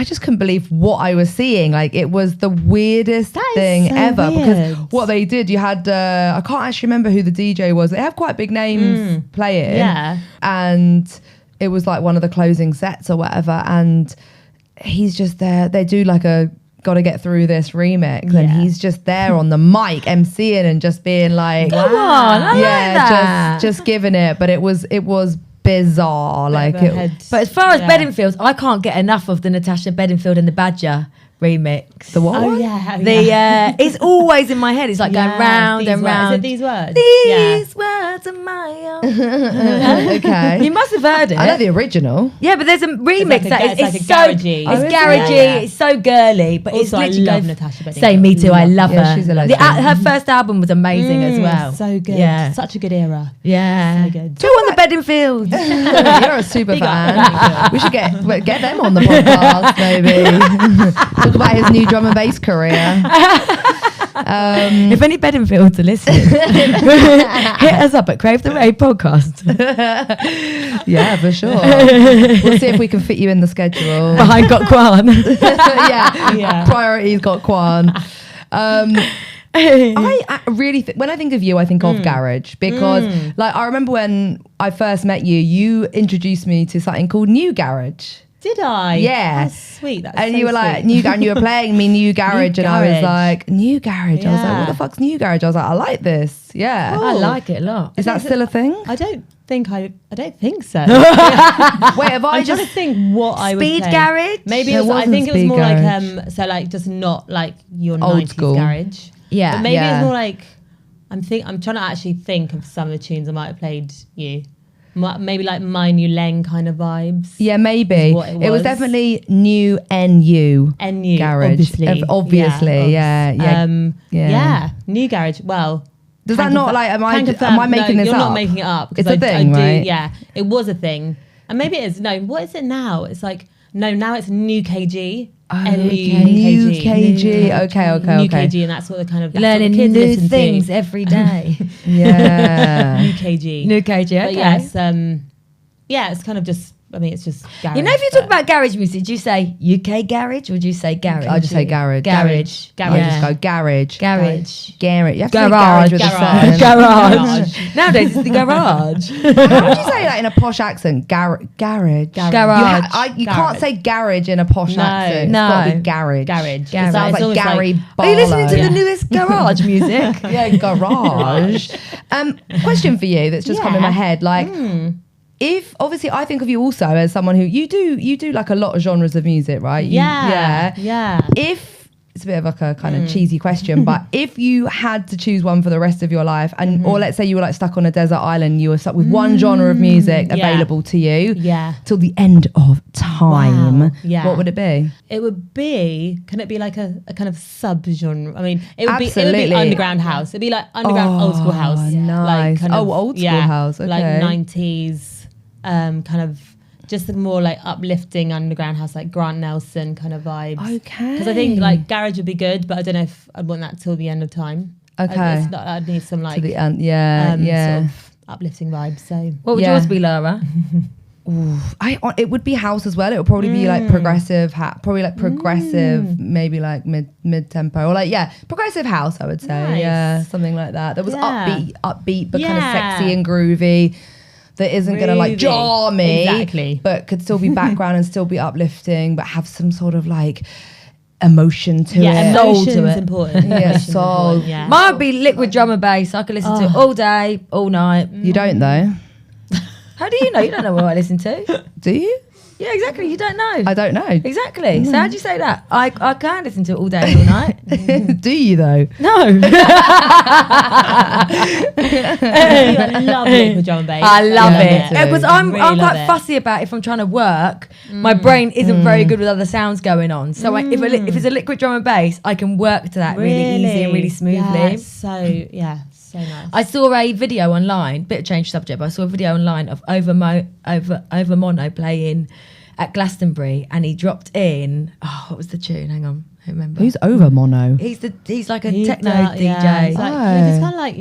just couldn't believe what I was seeing. Like it was the weirdest That is thing so ever weird. because what they did, you had I can't actually remember who the DJ was. They have quite big names playing. Yeah. And it was like one of the closing sets or whatever and he's just there. They do like a gotta get through this remix and he's just there on the mic emceeing and just being like Come on, I like that. just giving it, but it was bizarre. Like Bit of a it, head- But as far as Yeah. Bedingfields, I can't get enough of the Natasha Bedingfield and the Badger remix. the what? Oh yeah. The it's always in my head. It's like going round These and words. round. Is it these words? These words are my own. Okay. You must have heard it. I know the original. Yeah, but there's a remix like a that ga- is it's like it's a so garagey. it's Oh, is it? garagey. Yeah. It's so girly, but it's Also, I literally love go- Natasha Bedingfield. Say me too. I love Yeah, her. she's a legend. Her first album was amazing as well. So good. Yeah. Such a good era. Yeah. So good. Who on the Bedingfield? You're a super fan. We should get them on the podcast, maybe. Talk about his new drum and bass career. If any Bedingfields are listening, hit us up at Crave the Rave Podcast Yeah, for sure. We'll see if we can fit you in the schedule. behind Gok Kwan. Yeah. Priorities got Kwan. I really when I think of you, I think of garage because, like, I remember when I first met you, you introduced me to something called New Garage. Did I? Yeah. That's sweet. That's And so you were like, sweet. and you were playing me New Garage, and I was Garage. like, New Garage. I was like, Yeah. what the fuck's New Garage? I was like, I like this. Yeah. I like it a lot. Is that still a thing? I don't think so. Wait, have I I'm trying to just think what I would Speed play. garage? Maybe There it was, I wasn't think it was speed more garage. like so like just not like your Old 90s school. garage. Yeah. But maybe Yeah. it's more like I'm trying to actually think of some of the tunes I might have played you. Maybe like My New Leng kind of vibes. Yeah, maybe. Is what it It was was. definitely New NU. NU, Garage. obviously. Obviously, yeah. Yeah. Yeah. New garage. Well, Does that can not confirm- like, am can confirm- I making no, this you're up? not making it up. 'cause It's a thing, I do, right? Yeah, it was a thing. And maybe it is. No, what is it now? It's like, no, now it's New KG. NUKG. Okay. And that's what the kind of that's Learning what the kids new listen things to. every day. Yeah. NUKG. New KG, okay. But yes, yeah, it's kind of just. I mean, it's just garage. You know, if you talk about garage music, do you say UK garage or do you say garage? I just say garage. Garage. I just go garage. Garage. Garage. You have to say Garage. garage with a Garage. certain- Garage. Nowadays it's the garage. How would you say that in a posh accent? Garage. Garage. You can't say garage in a posh accent. No. It's got to be garage. Garage. Garage. It sounds It's like always Gary like- Barlow. Are you listening to the newest garage music? Yeah, garage. Question for you that's just come in my head. Like, if obviously I think of you also as someone who you do like a lot of genres of music, right? Yeah. If it's a bit of like a kind of cheesy question, but if you had to choose one for the rest of your life, and or let's say you were like stuck on a desert island, you were stuck with one genre of music available to you, till the end of time, what would it be? It would be. Can it be like a kind of sub genre? I mean, it would Absolutely. be underground house. It'd be like underground old school house. Nice. Like kind of, old school house. Okay. Like 90s. Kind of just the more like uplifting underground house, like Grant Nelson kind of vibes. Okay. Because I think like garage would be good, but I don't know if I'd want that till the end of time. Okay. I'd need some like To the end. Yeah. sort of uplifting vibes. So What would yours be, Lara? It would be house as well. It would probably be like progressive, maybe like mid tempo or like progressive house. I would say, Nice. something like that. That was Yeah. upbeat, but kind of sexy and groovy. That isn't gonna like Groovy. jar me, Exactly. but could still be background and still be uplifting, but have some sort of like emotion to it. soul to emotion's it. important. Yeah, Emotion's soul. important, yeah. Mine would be liquid drum and bass. I could listen to all day, all night. You don't though, How do you know? You don't know what I listen to. do you? Yeah, exactly. You don't know. I don't know. Exactly. So how do you say that? I can listen to it all day and all night. Do you though? No. I love liquid drum and bass. I love Yeah, it. me too. Because I'm Really love quite it. fussy about if I'm trying to work, my brain isn't very good with other sounds going on. So if it's a liquid drum and bass, I can work to that really easy and really smoothly. Yeah, so nice. I saw a video online, bit of change subject, but I saw a video online of Over Mono playing at Glastonbury, and he dropped in. Oh, what was the tune? Hang on, I remember. Who's over mono? He's like a He's techno the- DJ. Yeah, it's like, Oh. it's kind of like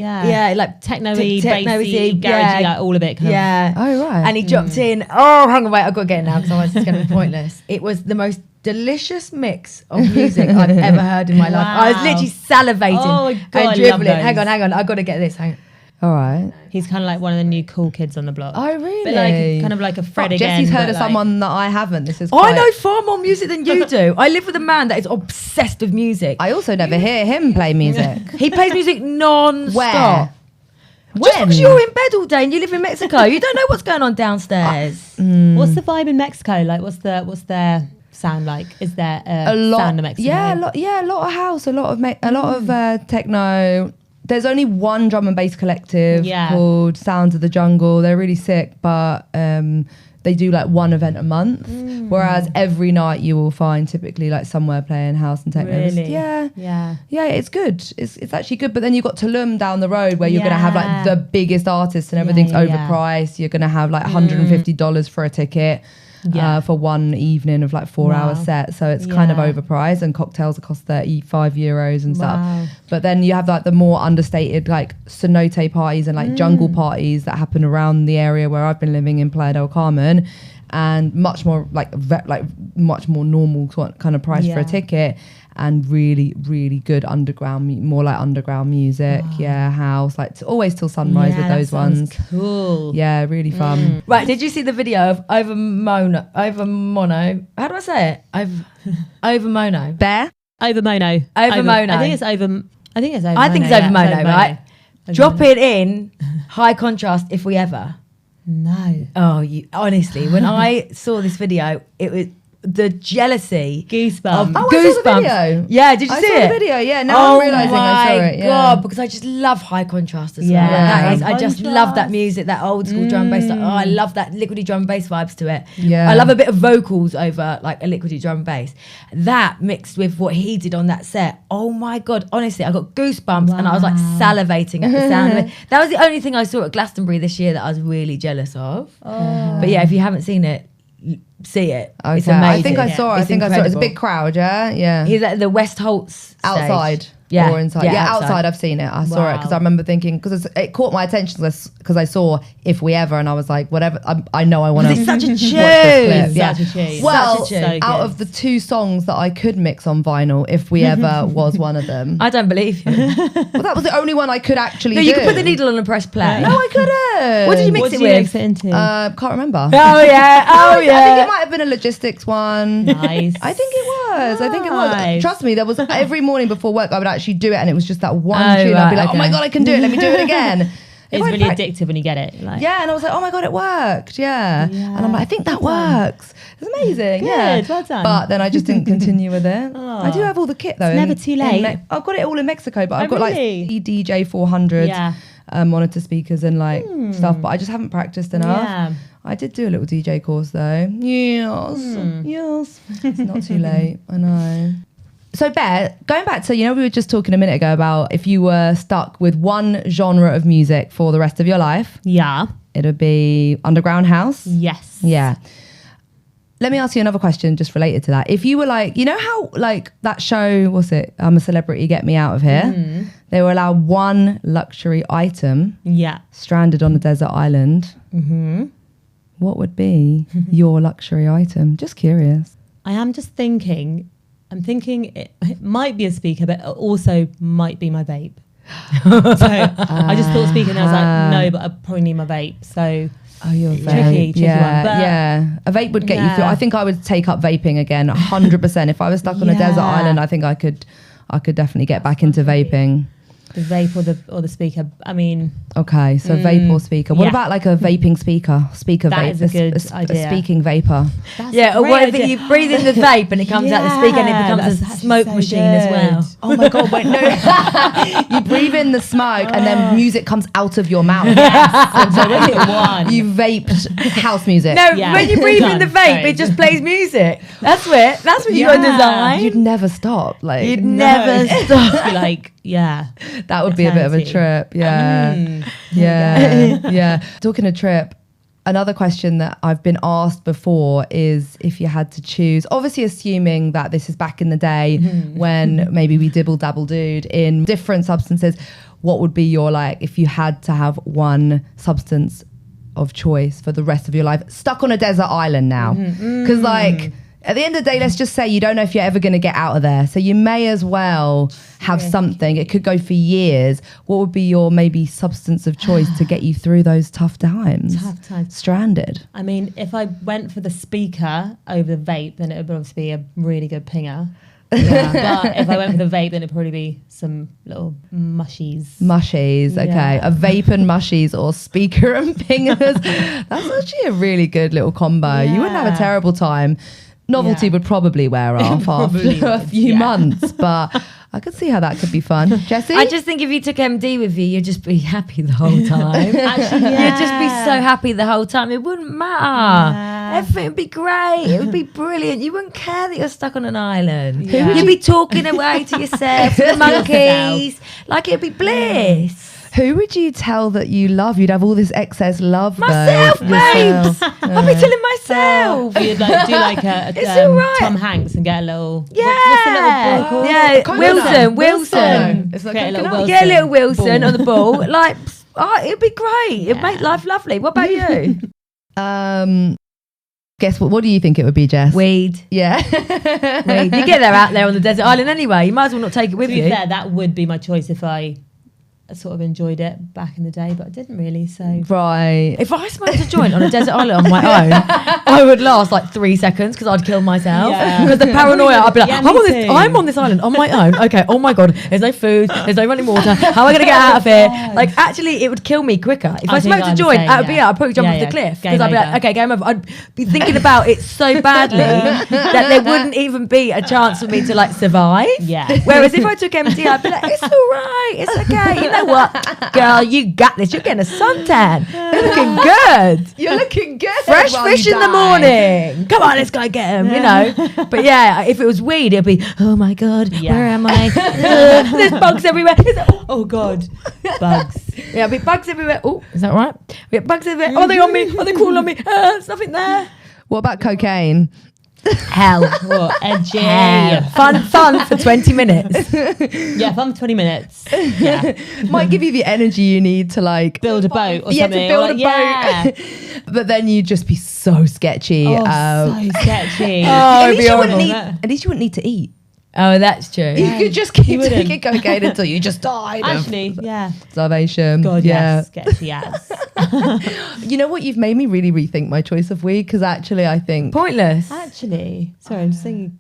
like techno-y, techno-y, bassy, garagey, like all of it. Kind yeah. Oh right. And he dropped in. Oh, hang on, wait, I've got to get it now because otherwise it's going to be pointless. It was the most delicious mix of music I've ever heard in my life. I was Wow. literally salivating Oh my God, I and love dribbling. those. Hang on, I've got to get this. Hang on. All right. He's kind of like one of the new cool kids on the block. Oh really? But like kind of like a Fred Fuck, again. Jessie's heard but of like- someone that I haven't. This is. I quite- know far more music than you do. I live with a man that is obsessed with music. I also never hear him play music. He plays music non-stop. Where? Just because you're in bed all day and you live in Mexico, you don't know what's going on downstairs. What's the vibe in Mexico? Like, what's their sound like? Is there a sound of Mexico? Yeah, a lot of house, a lot of techno. There's only one drum and bass collective called Sounds of the Jungle. They're really sick, but they do like one event a month. Whereas every night you will find typically like somewhere playing house and techno. Really? Yeah, it's good. It's actually good. But then you've got Tulum down the road where you're gonna have like the biggest artists and everything's overpriced. You're gonna have like $150 for a ticket. For one evening of like 4 hour set, so it's kind of overpriced, and cocktails cost €35 and stuff. But then you have like the more understated like cenote parties and like jungle parties that happen around the area where I've been living in Playa del Carmen, and much more like much more normal kind of price for a ticket, and really really good underground, more like underground music. House, like always till sunrise with those ones. Cool. Yeah, really fun. Right, did you see the video of Over Mono? How do I say it? Over Mono. Bear. Over Mono. Over Mono. I think it's over. I think it's over. I think it's Over Mono, right? Over Drop Mono. it in high contrast if we ever. No. Oh, you honestly, when I saw this video, it was the jealousy. Goosebumps. Oh, I saw the video. Yeah, did you I see saw it? the video, yeah. Now I'm realising I saw it. Oh my God, because I just love high contrast as well. Yeah. Like, that is, I just Contrast. love that music, that old school drum and bass. Like, I love that liquidy drum and bass vibes to it. Yeah. I love a bit of vocals over like a liquidy drum and bass. That mixed with what he did on that set. Oh my God, honestly, I got goosebumps and I was like salivating at the sound of it. That was the only thing I saw at Glastonbury this year that I was really jealous of. But yeah, if you haven't seen it, see it. Okay. It's amazing. I think I saw it. It's I think I saw it. It's a incredible. big crowd, yeah? He's at the West Holt's stage. Outside. Yeah. Or inside. Yeah, outside I've seen it. I saw it because I remember thinking, because it caught my attention because I saw If We Ever and I was like, whatever, I know I want to It's such a tune. Yeah. Such a tune. Well, Such a tune. out of the 2 songs that I could mix on vinyl, If We Ever was one of them. I don't believe you. Well, that was the only one I could actually No, do. you could put the needle on and press play. No, I couldn't. What did you mix What it did you with? mix it into? Can't remember. Oh yeah, I think it might have been a logistics one. Nice. I think it was. I think it was. Nice. Trust me, there was every morning before work I would actually do it, and it was just that one Oh, tune. I'd be right, like, oh my okay. god, I can do it. Let me do it again. It's really addictive when you get it. Like. Yeah, and I was like, oh my god, it worked. Yeah. And I'm like, I think that works. It's amazing. Good, Yeah. well done. But then I just didn't continue with it. I do have all the kit though. It's never too late. I've got it all in Mexico, but I've got really? like DJ 400 Yeah. monitor speakers and like stuff, but I just haven't practiced enough. Yeah. I did do a little DJ course though. Yes. It's not too late. I know. So Bear, going back to, we were just talking a minute ago about if you were stuck with one genre of music for the rest of your life, Yeah. it would be underground house. Yes. Yeah. Let me ask you another question just related to that. If you were like, how like that show, what's it? I'm a Celebrity, Get Me Out of Here. They were allowed one luxury item Yeah. stranded on a desert island. What would be your luxury item? Just curious. I am just thinking, it might be a speaker, but it also might be my vape. So I just thought speaker and I was like, no, but I probably need my vape. So Oh, you're Tricky one. But yeah. A vape would get you through. Yeah. I think I would take up vaping again, 100%. If I was stuck on a desert Yeah. island, I think I could definitely get back into vaping. the vape or the speaker. I mean, Okay, so vape or speaker. What yeah. about like a vaping speaker? Speaker That vape. is a good a idea. speaking vapor. that's Yeah, a or great what if idea. you breathe in the vape and it comes out the speaker and it Yeah, becomes that's a actually smoke so machine as well. good. Oh my god, wait, no. You breathe in the smoke and then music comes out of your mouth. And so when you're one, You vaped house music. No, Yeah. when you breathe in the Done. vape, Sorry. it just plays music. That's what you got designed. You'd never stop. Like You'd never Just stop. be like, yeah. that would be a bit of a Eternity. trip. Yeah. Yeah. Yeah. Talking of trip, another question that I've been asked before is if you had to choose, obviously assuming that this is back in the day when maybe we dibble dabble dude in different substances, what would be your like if you had to have one substance of choice for the rest of your life, stuck on a desert island now? Because like at the end of the day, let's just say you don't know if you're ever going to get out of there, so you may as well have something. It could go for years. What would be your maybe substance of choice to get you through those tough times? Tough times. Stranded. I mean, if I went for the speaker over the vape, then it would obviously be a really good pinger. But if I went for the vape, then it'd probably be some little mushies. Mushies, okay. Yeah. A vape and mushies or speaker and pingers. That's actually a really good little combo. You wouldn't have a Yeah. terrible time. Novelty Yeah. would probably wear off Probably after a would, few yeah. months, but I could see how that could be fun. Jessie? I just think if you took MD with you, you'd just be happy the whole time. Actually, You'd just be so happy the whole time. It wouldn't matter. Yeah. Everything would be great. It would be brilliant. You wouldn't care that you're stuck on an island. Yeah. You'd be talking away to yourself, to the monkeys. Like it'd be bliss. Who would you tell that you love? You'd have all this excess love. Myself, though. babes. I'll be telling myself. You'd like, do like a It's all right. Tom Hanks and get a little. Yeah. What's the little ball called? Yeah, Coconut. Wilson. It's like Get a little coconut. Wilson. Get a little Wilson Ball. on the ball. Like, it'd be great. It'd make life lovely. What about you? Guess what? What do you think it would be, Jess? Weed. Yeah. Weed. You get there out there on the desert island anyway. You might as well not take it with To be you. fair, that would be my choice if I sort of enjoyed it back in the day, but I didn't really. So Right. If I smoked a joint on a desert island on my own, I would last like 3 seconds because I'd kill myself. Yeah. Because the paranoia, I'd be like, Yeah, I'm, me on this, too. I'm on this island on my own. Okay, oh my God, there's no food, there's no running water. How am I going to get out of here? Like, actually, it would kill me quicker. If I, I think smoked a I'm the joint, same, that would be it. yeah. I'd probably jump Yeah, off the yeah. cliff Game because I'd be like, over. okay, game over. I'd be thinking about it so badly that there wouldn't even be a chance for me to like survive. Yeah. Whereas if I took MD, I'd be like, it's all right, it's okay. You know what, girl, you got this. You're getting a suntan. You're looking good. You're looking good. Fresh while fish you in the die. morning. Come on, let's go get him, you know. But yeah, if it was weed, it'd be, oh my God, Yeah. where am I? There's bugs everywhere. Oh God, bugs. Yeah, there'll be bugs everywhere. Oh, is that right? We have bugs everywhere. Oh, are they on me? Are they crawling on me? There's nothing there. What about cocaine? Hell. What, edgy. Fun for 20 minutes. Yeah, fun for 20 minutes. Yeah. Might give you the energy you need to like Build a boat or yeah, something. to build or a like, boat. yeah. But then you'd just be so sketchy. So sketchy. at, it'd least be you wouldn't horrible. need, at least you wouldn't need to eat. Oh, that's true. You could just keep wouldn't. taking cocaine until you just died Actually, of yeah. starvation. God, yeah. yes. Sketchy ass. You know what? You've made me really rethink my choice of weed because actually I think Pointless. Actually, sorry, I'm just thinking.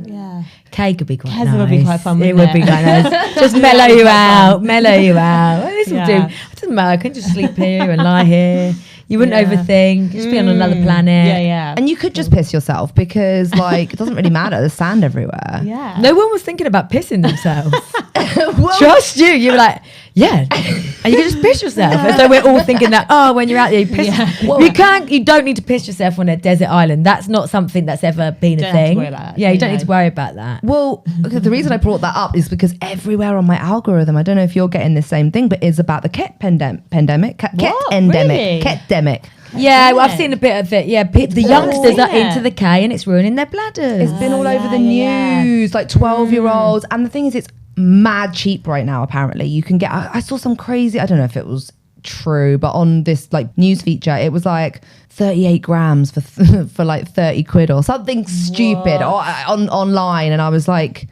Yeah. K could be quite Kez nice. would be quite fun, It wouldn't would be it? quite nice. Just mellow It'd be you quite out. fun. Mellow you out. Well, this will do. Yeah. It doesn't matter. I can just sleep here and lie here. You wouldn't Yeah. overthink. Just be on another planet. Yeah, yeah. and you could just piss yourself because like it doesn't really matter. There's sand everywhere. Yeah. No one was thinking about pissing themselves. Well, Trust you. You were like, yeah. And you can just piss yourself. And so we're all thinking that, oh, when you're out there, you piss. Yeah. You don't need to piss yourself on a desert island. That's not something that's ever been a Don't have to thing. worry about that. Yeah, you You don't know. need to worry about that. Well, the reason I brought that up is because everywhere on my algorithm, I don't know if you're getting the same thing, but is about the ket pandemic. Ket What? endemic. Really? Ketdemic. Yeah, well, I've it? seen a bit of it. Yeah, the Oh, youngsters are yeah. into the K and it's ruining their bladders. It's been all over the yeah. news, like 12-year-olds. And the thing is, it's mad cheap right now, apparently. You can get, I saw some crazy, I don't know if it was true, but on this like news feature, it was like 38 grams for for like 30 quid or something stupid online. And I was like,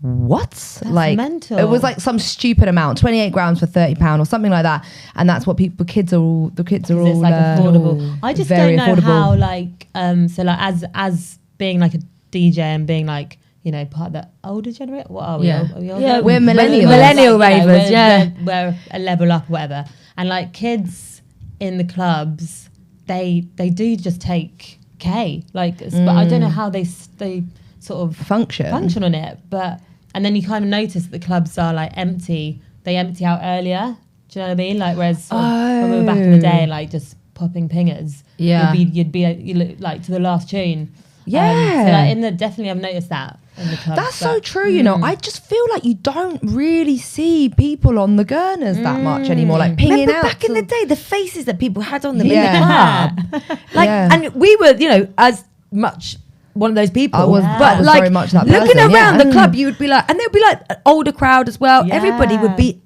what? That's like mental. it was like some stupid amount, 28 grams for £30 or something like that. And that's what the kids are all It's like affordable. I just very don't know affordable. how like so like as being like a DJ and being like, you know, part of the older generation. What are we? Yeah. Are we older? Yeah, we're millennials. Millennial Like, you know, ravers, yeah. we're a level up or whatever. And like kids in the clubs, they do just take K. Like, but I don't know how they sort of function on it. But and then you kind of notice that the clubs are like empty. They empty out earlier. Do you know what I mean? Like whereas sort of when we were back in the day, like just popping pingers. Yeah. you'd be you look like to the last tune. Yeah. So like in the definitely I've noticed that in the clubs. That's so true, you know. I just feel like you don't really see people on the Gurners that much anymore, like pinging Remember out. back in the day, the faces that people had on them Yeah. in the club. Like, Yeah. and we were, you know, as much one of those people. I was- Yeah. but I was like very much that looking person, around yeah. the club, you would be like, and there would be like an older crowd as well. Yeah. Everybody would be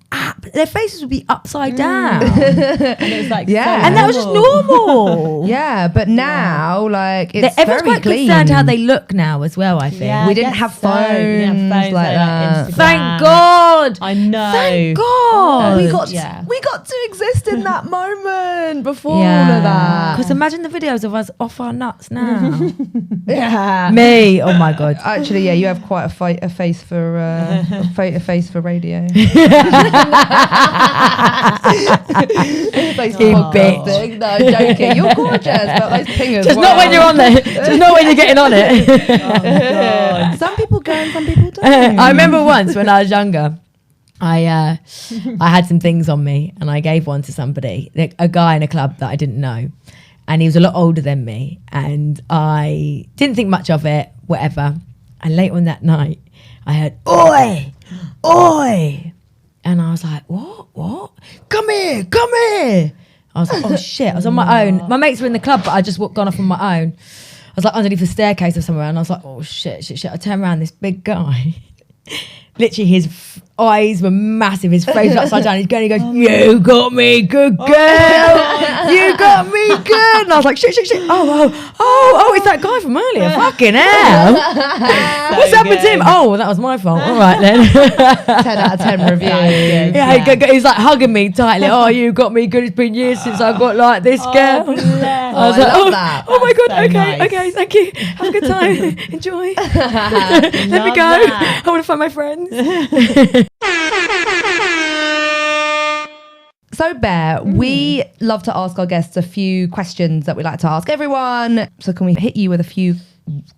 their faces would be upside down. and it was like Yeah. so And that was just normal. Yeah, but now, like, it's Everyone's very quite clean. concerned how they look now as well, I think. Yeah, We I didn't guess have so. We didn't have phones like that. Instagram. Thank God. I know. Thank God. we got Yeah. we got to exist in that moment before all Yeah. of that. Because imagine the videos of us off our nuts now. Yeah. Me, oh my God. Actually, yeah, you have quite a face for a face for radio. Face for You podcasting. No, joking. You're gorgeous, but those pingers. Just not when you're on there. Just not when you're getting on it. God. Some people go and some people don't. I remember once when I was younger, I had some things on me and I gave one to somebody, like a guy in a club that I didn't know. And he was a lot older than me. And I didn't think much of it, whatever. And later on that night, I heard, "Oi! Oi!" And I was like, what? Come here. I was like, oh shit. I was on my own. My mates were in the club, but I just gone off on my own. I was like underneath the staircase or somewhere, and I was like, oh shit. I turned around, this big guy, literally his eyes were massive, his face was upside down. He's going, he goes, "You got me, good girl. You got me good." And I was like, shit. Oh, it's that guy from earlier. Fucking hell. What's happened to him? Oh, that was my fault. All right then. 10 out of 10 review. Yeah, he's like hugging me tightly. "Oh, you got me good. It's been years since I got like this girl." bless. I was I like, love that. Oh my God. That's so Okay, nice. okay. Thank you. Have a good time. Enjoy. Let me Love go. that. I want to find my friends. So, Bear, we love to ask our guests a few questions that we like to ask everyone. So, can we hit you with a few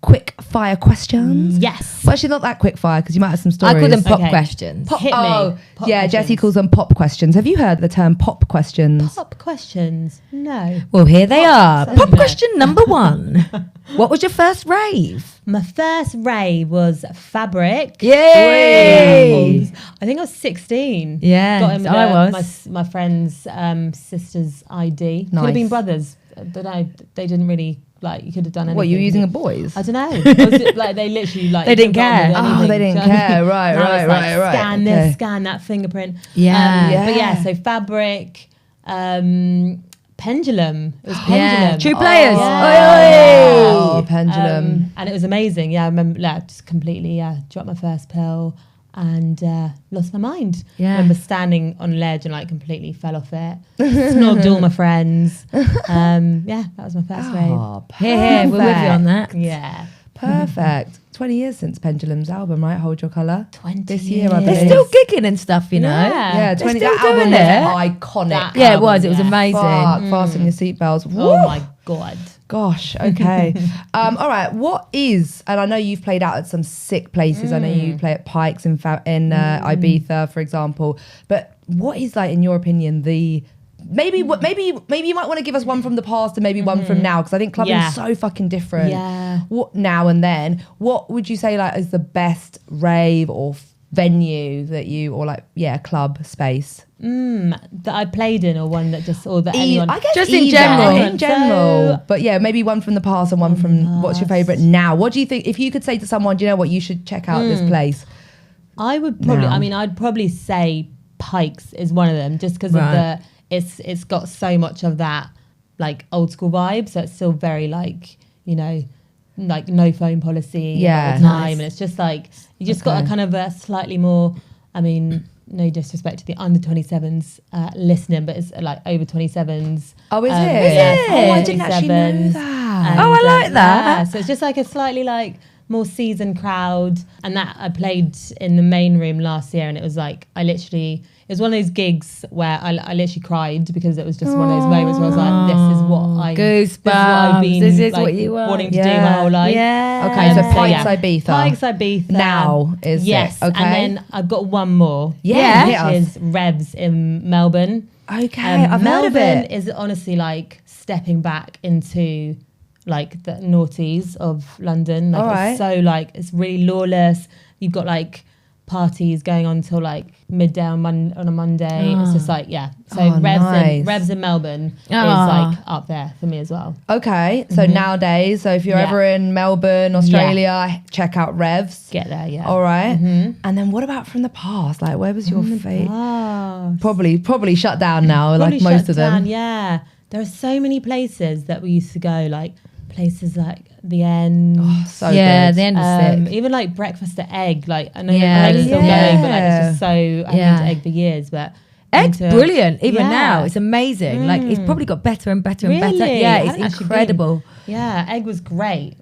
quick fire questions? Yes. Well, actually, not that quick fire because you might have some stories. I call them pop Okay. questions. Hit me. Oh, Pop yeah, questions. Jessie calls them pop questions. Have you heard the term pop questions? Pop questions. No. Well, here they are. so Pop no. question number 1. What was your first rave? My first rave was Fabric. Yay! I think I was 16. Yes, Got in with I was. my friend's sister's ID. Could Nice. have been brothers. I don't know. They didn't really like you could have done anything. What, you were using a boys? I don't know. Was it, like they literally like They didn't care. Oh, they didn't care. Right. Scan this, Okay. scan that fingerprint. Yeah. But yeah, so fabric, pendulum. It was pendulum. Yeah. True players. Oh, pendulum. And it was amazing. Yeah, I remember just completely, dropped my first pill and lost my mind. Yeah. I remember standing on ledge and like completely fell off it. Snogged all my friends. That was my first rave. Oh, Here, we're with you on that. Yeah. Perfect. 20 years since Pendulum's album, right? Hold Your Colour. 20 This year, I years. They're believe. still gigging and stuff, you know. Yeah, 20. still That album doing was it. iconic. That Yeah, it album, was. It was yeah. amazing. Fuck, fasten your seatbelts. Oh my God. Gosh, okay. All right, what is, and I know you've played out at some sick places. I know you play at Pikes in Ibiza, for example. But what is, like, in your opinion, the maybe you might want to give us one from the past and maybe one from now, because I think clubbing's so fucking different. Yeah. What now and then? What would you say, like, is the best rave or venue that you, or like, club space That I played in, or one that just, or that anyone. I guess Just in either, general. in general. So- But yeah, maybe one from the past and one from what's your favourite now. What do you think, if you could say to someone, do you know what, you should check out this place? I would probably, Now. I'd probably say Pikes is one of them, just because of Right. it's got so much of that like old school vibe, so it's still very like, you know, like no phone policy all the time, Nice. and it's just like you just got a kind of a slightly more, I mean, no disrespect to the under 27s listening, but it's like over 27s. Oh, is it? Yeah, Oh, I didn't actually know 27s. that. Oh, I like that. Yeah, so it's just like a slightly like more seasoned crowd, and that I played in the main room last year, and it was like it was one of those gigs where I literally cried, because it was just one of those moments where I was like, this is what Goosebumps. This is like, what you want. wanting to do my whole life. Yeah. Okay, so yeah. Pikes Ibiza. Pikes Ibiza. Now is yes, it? Okay. and then I've got one more. Yeah, hit which us. is Revs in Melbourne. Okay, I've heard of Melbourne it. is honestly like stepping back into like the noughties of London. Like, All right. it's so like, it's really lawless. You've got like parties going on till like midday on a Monday. It's just like, So Oh, nice. Revs in Melbourne is Ah. like up there for me as well. Okay, so nowadays, so if you're Yeah. ever in Melbourne, Australia, check out Revs. Get there, yeah. All right. And then what about from the past? Like, where was your fate? Ah, Probably shut down now, probably like most shut of them. down, yeah. There are so many places that we used to go, like places like the End. So Yeah, good. the end is sick. Even like breakfast at Egg, like I know Yeah, Egg's still yeah. going, but like it's just so I've been Yeah. to Egg for years, but Egg's into- brilliant. Even Yeah. now, it's amazing. Like, it's probably got better and better and better. Really? Yeah, I it's haven't actually incredible. Yeah, Egg was great.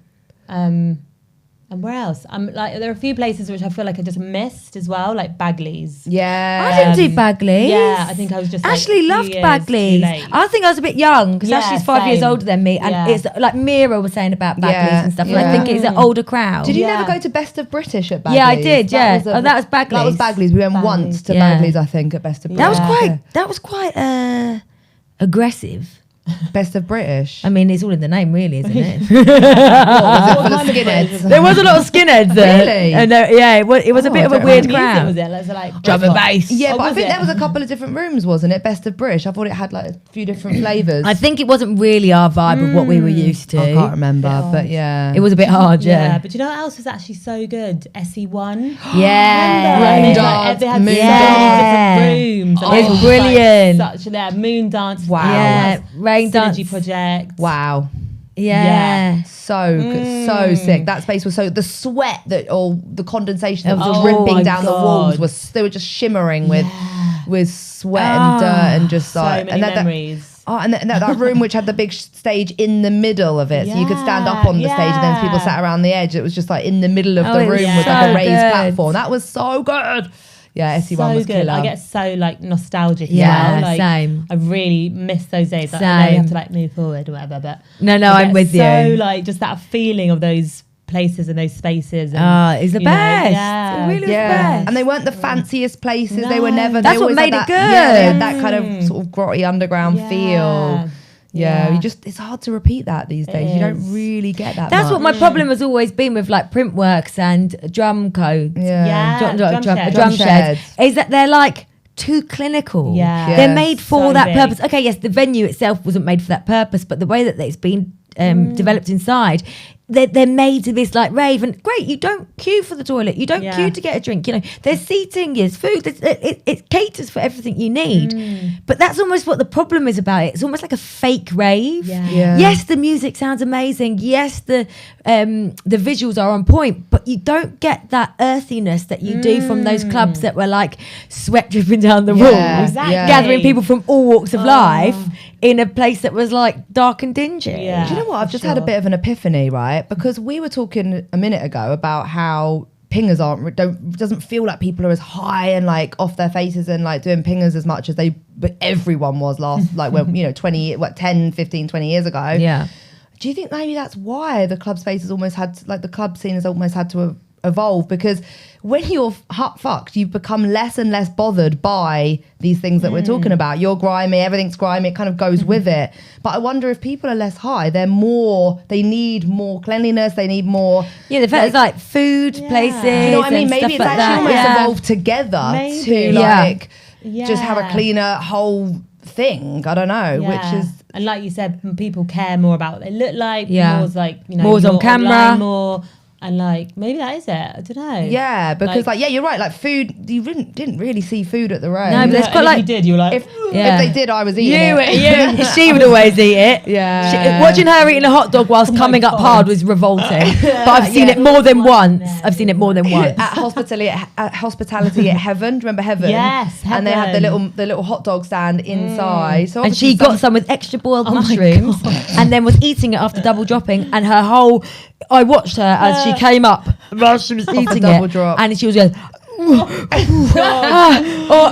And where else? Like there are a few places which I feel like I just missed as well, like Bagley's. Yeah. I didn't do Bagley's. Yeah, I think I was just like, Ashley a few loved years Bagley's. too late. I think I was a bit young because Yeah, Ashley's 5 years same. older than me, and Yeah. it's like Mira was saying about Bagley's Yeah, and stuff. And yeah. I think it's an older crowd. Did you Yeah. never go to Best of British at Bagley's? Yeah, I did, yeah. a- Oh, that was Bagley's. That was Bagley's. We went Bagley's. once to Yeah. Bagley's, I think, at Best of British. That was quite aggressive. Best of British. I mean, it's all in the name, really, isn't it? What was it for the kind of skinheads? British? There was a lot of skinheads there. Really? And it was a Oh, bit I of a don't weird Music crowd. was it? Like, so like Drum and Britpop. bass. Yeah, Oh, but I was think it? there was a couple of different rooms, wasn't it? Best of British. I thought it had like a few different flavours. I think it wasn't really our vibe of what we were used to. I can't remember, but yeah. It was a bit hard, Yeah, yeah. but you know what else was actually so good? SE1. Yeah. Rain They dance, had moon so dance. many different rooms. Oh, and it's it was brilliant. Like such a moon dance. Wow. Yeah, rain dance. Synergy project. Wow. Yeah. So good, so sick. That space was so, the sweat that, or the condensation that was Oh dripping my down the walls God. they were just shimmering with sweat and dirt and just So like, many and memories. and that room which had the big stage in the middle of it, so you could stand up on the stage, and then people sat around the edge. It was just like in the middle of Oh, the it was room with like so a raised good. platform. That was so good. Yeah, SE1 So was good. killer. I get so like nostalgic. Yeah, as well. Like, same. I really miss those days. Like, I know we Same. have to like move forward or whatever, but No, I I'm get with so, you. like just that feeling of those places and those spaces. And, It's the you know, best. yeah. It really was the yeah, best. and they weren't the fanciest places. They were No. never. That's they what always had made it that, Yeah, they had good. that kind of sort of grotty underground feel. Yeah, you just, it's hard to repeat that these days. You don't is. really get that. That's what much. my problem has always been with like Printworks and drum codes. Yeah. Drum Drum sheds. sheds. Is that they're like too clinical. Yeah. They're Yes. made for So that big. purpose. Okay, yes, the venue itself wasn't made for that purpose, but the way that it's been developed inside. They're made to this like rave, and great, you don't queue for the toilet, you don't queue to get a drink, you know, there's seating, there's food, it caters for everything you need. But that's almost what the problem is about it. It's almost like a fake rave. Yes, the music sounds amazing, yes, the visuals are on point, but you don't get that earthiness that you do from those clubs that were like sweat dripping down the walls, gathering people from all walks of life in a place that was like dark and dingy. Do you know what? I've just had a bit of an epiphany, right? Because we were talking a minute ago about how pingers doesn't feel like people are as high and like off their faces and like doing pingers as much as everyone was last, like when, 10, 15, 20 years ago. Yeah. Do you think maybe that's why the club space has almost had, like the club scene has almost had to evolve? Because when you're fucked, you become less and less bothered by these things that we're talking about. You're grimy, everything's grimy, it kind of goes with it. But I wonder if people are less high, they need more cleanliness, they need more... Yeah, the fact it's like food places. Do you know what I mean? Maybe it's like actually that. almost evolved together to just have a cleaner whole thing. I don't know, which is... And like you said, people care more about what they look like, more's like, more's on camera. More... And like maybe that is it. I don't know. Yeah, because you're right. Like food, you didn't really see food at the rave. No, but there's quite like if you did, you were like if they did, I was eating it. She would always eat it. Yeah. Watching her eating a hot dog whilst coming up hard was revolting. But I've seen it more than once. I've seen it more than once. At hospitality at Heaven. Do you remember Heaven? Yes, Heaven. And they had the little hot dog stand inside. So and she got some with extra boiled mushrooms, and then was eating it after double dropping. And her whole, I watched her as she came up while she was eating double it, drop. and she was going.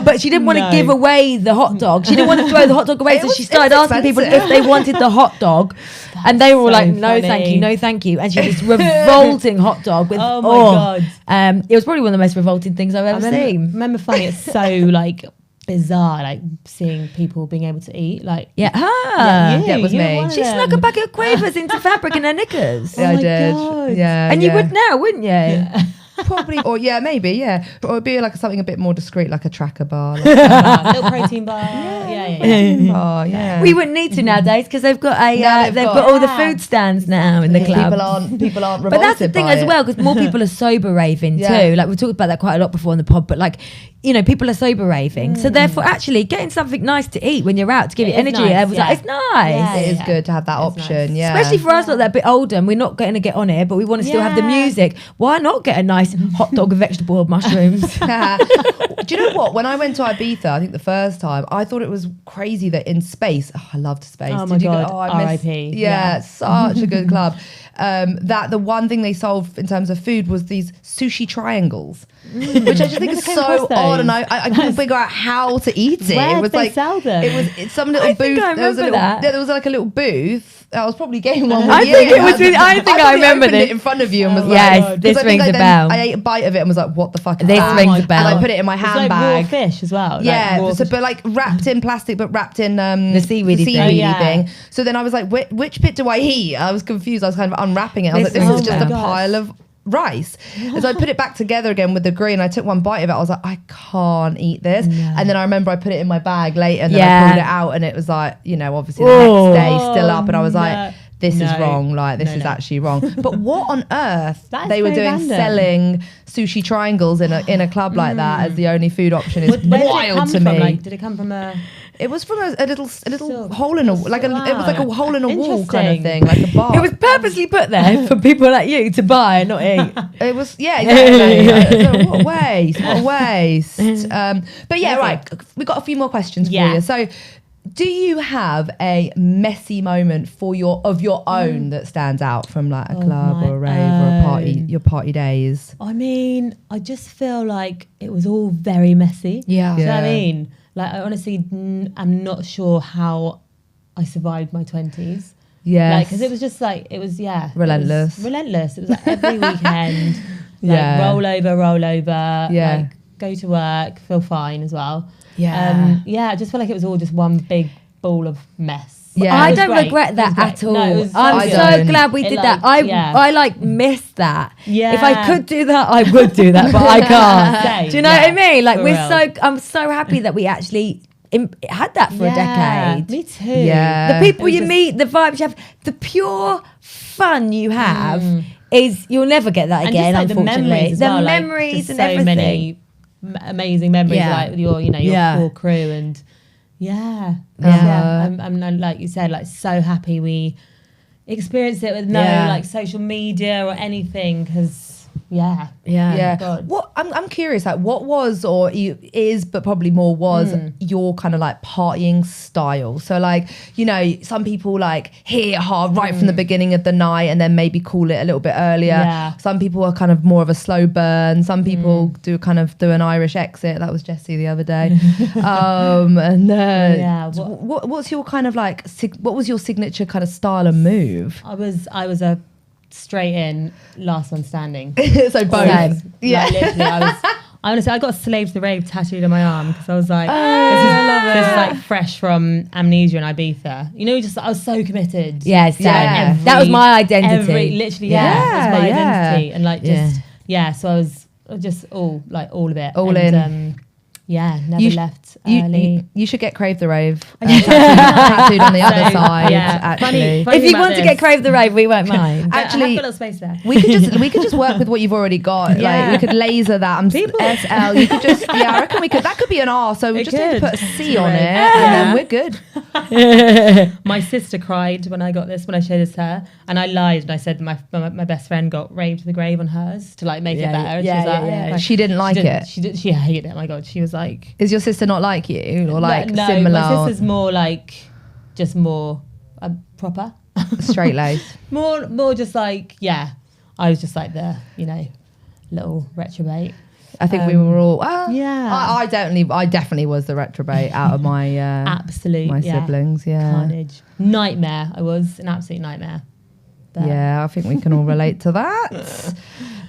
But she didn't want to give away the hot dog. She didn't want to throw the hot dog away, so she started asking people if they wanted the hot dog, and they were all like, "No, thank you, no, thank you." And she was revolting hot dog with. Oh my god! It was probably one of the most revolting things I've ever seen. I remember finding it so like bizarre, like seeing people being able to eat. Like it was me. She snuck a packet of quavers into fabric in her knickers. Yeah, I did. God. Yeah, and you would now, wouldn't you? Yeah. Probably, or maybe, or it'd be like something a bit more discreet, like a tracker bar, like little protein bar. Yeah. bar, yeah. We wouldn't need to nowadays because they've got they've got all the food stands now in the club. People aren't revolted but that's the thing as well, because more people are sober raving too. Like we talked about that quite a lot before in the pod, but like, people are sober raving, so therefore actually getting something nice to eat when you're out to give you energy levels, it's nice. It is good to have that option, especially for us, not that bit older, and we're not going to get on it, but we want to still have the music. Why not get a nice hot dog with extra boiled mushrooms? Do you know what? When I went to Ibiza, I think the first time, I thought it was crazy that in Space, I loved Space. Oh my God, R.I.P. Yeah, such a good club. That the one thing they solved in terms of food was these sushi triangles, which I just think is so odd, and I couldn't figure out how to eat it. Where it was did they like sell them? It's some little booth. There was like a little booth. I was probably getting one. I think I remember this. It in front of you and was yes, this rings a bell. I ate a bite of it and was like, "What the fuck?" This rings a bell. And I put it in my handbag. Like raw fish as well. Yeah, but like wrapped in plastic, but wrapped in the seaweedy thing. So then I was like, which bit do I eat? I was confused. I was kind of unwrapping it. I was like, this is just a pile of rice. And so I put it back together again with the green. I took one bite of it. I was like, I can't eat this. And then I remember I put it in my bag later, and then I pulled it out, and it was like, obviously the next day still up, and I was like, this is wrong. Like, this is actually wrong. But what on earth they were doing, selling sushi triangles in a club like that as the only food option is wild to me. Like, did it come from a? It was from a little hole in a it was like a hole in a wall kind of thing, like a bar. It was purposely put there for people like you to buy and not eat. It was exactly. What a waste! What a waste! But yeah, right. We've got a few more questions for you. So, do you have a messy moment of your own that stands out from like a club or a rave or a party? Your party days. I mean, I just feel like it was all very messy. Yeah. Do you know what I mean? Like, I honestly am not sure how I survived my 20s. Yeah. Because it was just like, relentless. It was like every weekend, roll over, like go to work, feel fine as well. Yeah. I just feel like it was all just one big ball of mess. Yeah, I don't regret that at all. No, I'm so glad we did that. I like miss that. Yeah. If I could do that, I would do that, but I can't. Same. Do you know what I mean? Like I'm so happy that we actually had that for a decade. Me too. Yeah. The people you meet, the vibes you have, the pure fun you have is you'll never get that And again. just, like, the unfortunately, memories as well, like, memories just and so everything. many amazing memories, like with your core crew, and I'm like you said, like so happy we experienced it with no like social media or anything, because God. What I'm curious, like what was or is, but probably more was your kind of like partying style. So like, you know, some people like hit it hard right from the beginning of the night and then maybe call it a little bit earlier. Yeah. Some people are kind of more of a slow burn. Some people do an Irish exit. That was Jessie the other day. What's your kind of like what was your signature kind of style and move? I was a straight in last one standing. So both. Yeah, literally, I got a Slave to the Rave tattooed on my arm because I was like, this is like fresh from Amnesia and Ibiza. You know, I was so committed. Yeah, same. That was my identity. Literally, that was my identity, and like just so I was just all of it, all in. Never left early. You should get Crave the Rave tattooed on the other side. Yeah. Actually, Funny if you want to get Crave the Rave, we won't mind. Actually, I've got a little space there. we could just work with what you've already got. Like we could laser that. SL. You could just I reckon we could. That could be an R. So we just need to put a C on it, and then we're good. My sister cried when I got this, when I showed this to her, and I lied and I said my best friend got Rave to the Grave on hers to like make it better. And she was like, She didn't like it. She hated it. Oh my God, she was like, is your sister not like you or like no, similar? My sister's more like just more proper, straight laced. more just like I was just like the little retrobate. I think we were all. I definitely was the retrobate out of my absolute my siblings. Yeah, carnage, nightmare. I was an absolute nightmare. But I think we can all relate to that.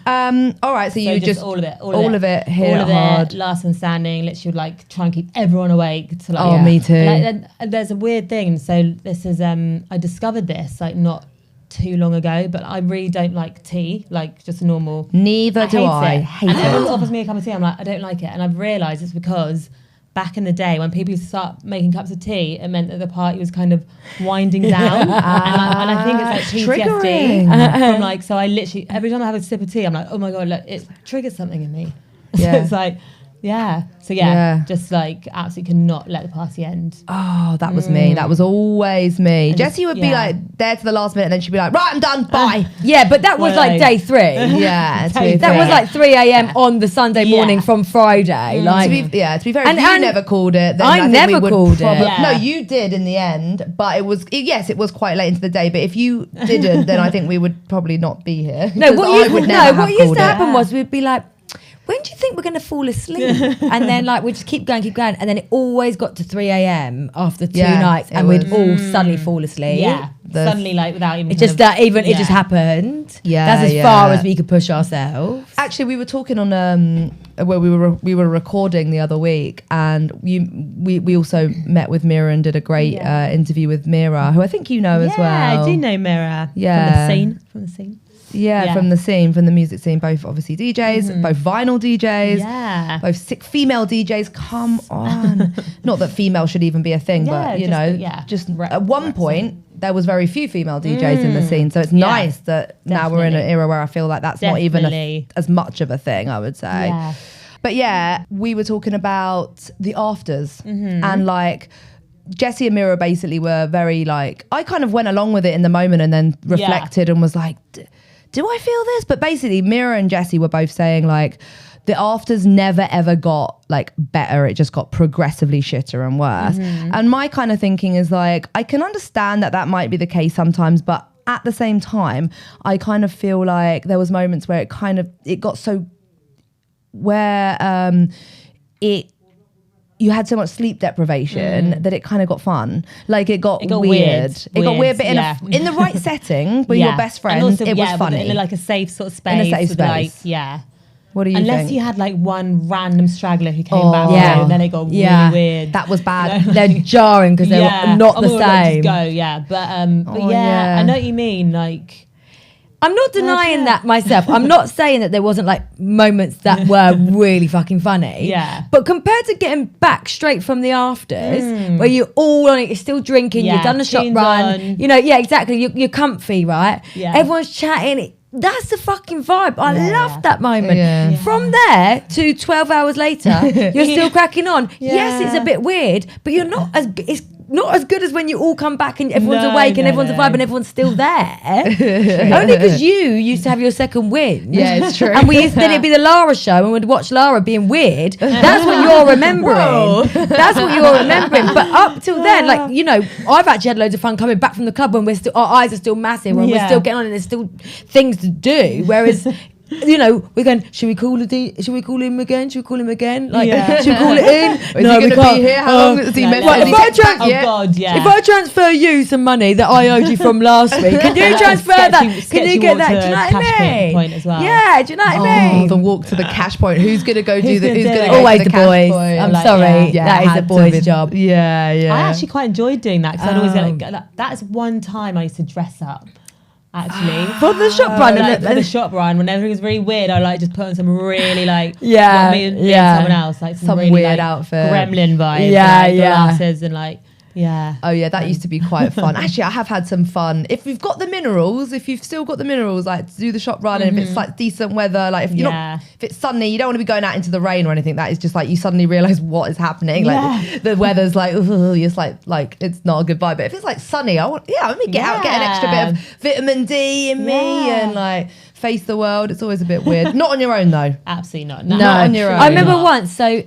All right, so you just all of it, hit it hard. Last one standing. Literally, would like try and keep everyone awake. To like, me too. And there's a weird thing. So this is I discovered this like not too long ago, but I really don't like tea, like just normal. Neither do I. Hate it. Everyone offers me a cup of tea. I'm like, I don't like it, and I've realised it's because back in the day when people used to start making cups of tea, it meant that the party was kind of winding down. and I think it's like PTSD from like, so I literally, every time I have a sip of tea, I'm like, oh my God, look, it triggers something in me. So it's like, just like absolutely cannot let the party end. Oh, that was me. That was always me. And Jessie would be like there to the last minute and then she'd be like, right, I'm done, bye. But that was like day 3. That was like 3 a.m. on the Sunday morning from Friday. Like, to be fair, if you never called it, then I never called it. No, you did in the end, but it was quite late into the day. But if you didn't, then I think we would probably not be here. What used to happen was we'd be like, when do you think we're going to fall asleep? And then like we'd just keep going. And then it always got to 3 a.m. after 2 nights and we'd all suddenly fall asleep. Yeah. Suddenly like without even... It just happened. Yeah. That's as far as we could push ourselves. Actually, we were talking on where we were recording the other week, and we also met with Mira and did a great interview with Mira, who I think you know as well. Yeah, I do know Mira. Yeah. From the scene. Yeah, from the scene, from the music scene, both obviously DJs, both vinyl DJs, both sick female DJs. Come on. Not that female should even be a thing, but just at one point there was very few female DJs in the scene. So it's nice that now we're in an era where I feel like that's not even as much of a thing, I would say. Yeah. But we were talking about the afters and like Jessie and Mira basically were very like, I kind of went along with it in the moment and then reflected and was like, do I feel this? But basically Mira and Jessie were both saying like the afters never ever got like better. It just got progressively shitter and worse. And my kind of thinking is like, I can understand that might be the case sometimes, but at the same time, I kind of feel like there was moments where it got so where you had so much sleep deprivation that it kind of got fun. Like it got weird. It got weird, but in the right setting with your best friends, also, it was funny. In like a safe sort of space. In a safe space. Like, what do you think? Unless you had like one random straggler who came back and then it got really weird. That was bad. They're jarring because they're not the same. Like, just go, but I know what you mean. Like, I'm not denying that myself. I'm not saying that there wasn't like moments that were really fucking funny. Yeah. But compared to getting back straight from the afters, where you're all on it, you're still drinking, you've done the shop tunes run, on. you know, yeah, exactly. You're comfy, right? Yeah. Everyone's chatting. That's the fucking vibe. I loved that moment. Yeah. Yeah. From there to 12 hours later, you're still cracking on. Yes, it's a bit weird, but you're not as. It's not as good as when you all come back and everyone's awake and everyone's a vibe and everyone's still there. Only because you used to have your second win. Yeah, it's true. And we used to, then it'd be the Lara show and we'd watch Lara being weird. That's what you're remembering. That's what you're remembering. But up till then, like, you know, I've actually had loads of fun coming back from the club when we're still, our eyes are still massive and we're still getting on and there's still things to do. Whereas, you know, we're going, should we call him again? Should we call him again? Like, should we call it in? Is he going to be here? How long is he meant to be? If I transfer you some money that I owed you from last week, can you transfer that? Can you get that? Do you know what I mean? Point as well. Yeah, do you know what I mean? The walk to the cash point. Who's going to go do the? Who's going to Always go to the cash boys. point? I'm Like, sorry, yeah. that is the boys' job. Yeah, yeah. I actually quite enjoyed doing that because I'd always get like, that's one time I used to dress up. Actually, For the shop run, for the shop run, when everything was really weird, I like just put on some really like me and someone else, like some really, weird like, outfit, gremlin vibes, like, glasses and like. Yeah. Oh yeah, that used to be quite fun. Actually, I have had some fun. If you've got the minerals, if you've still got the minerals, like to do the shop run, and if it's like decent weather, like if you're not, if it's sunny, you don't want to be going out into the rain or anything. That is just like you suddenly realise what is happening. Like the weather's like, it's like it's not a good vibe. But if it's like sunny, let me get out, get an extra bit of vitamin D in me, and like face the world. It's always a bit weird. Not on your own though. Absolutely not. No, not on your own. I remember once. So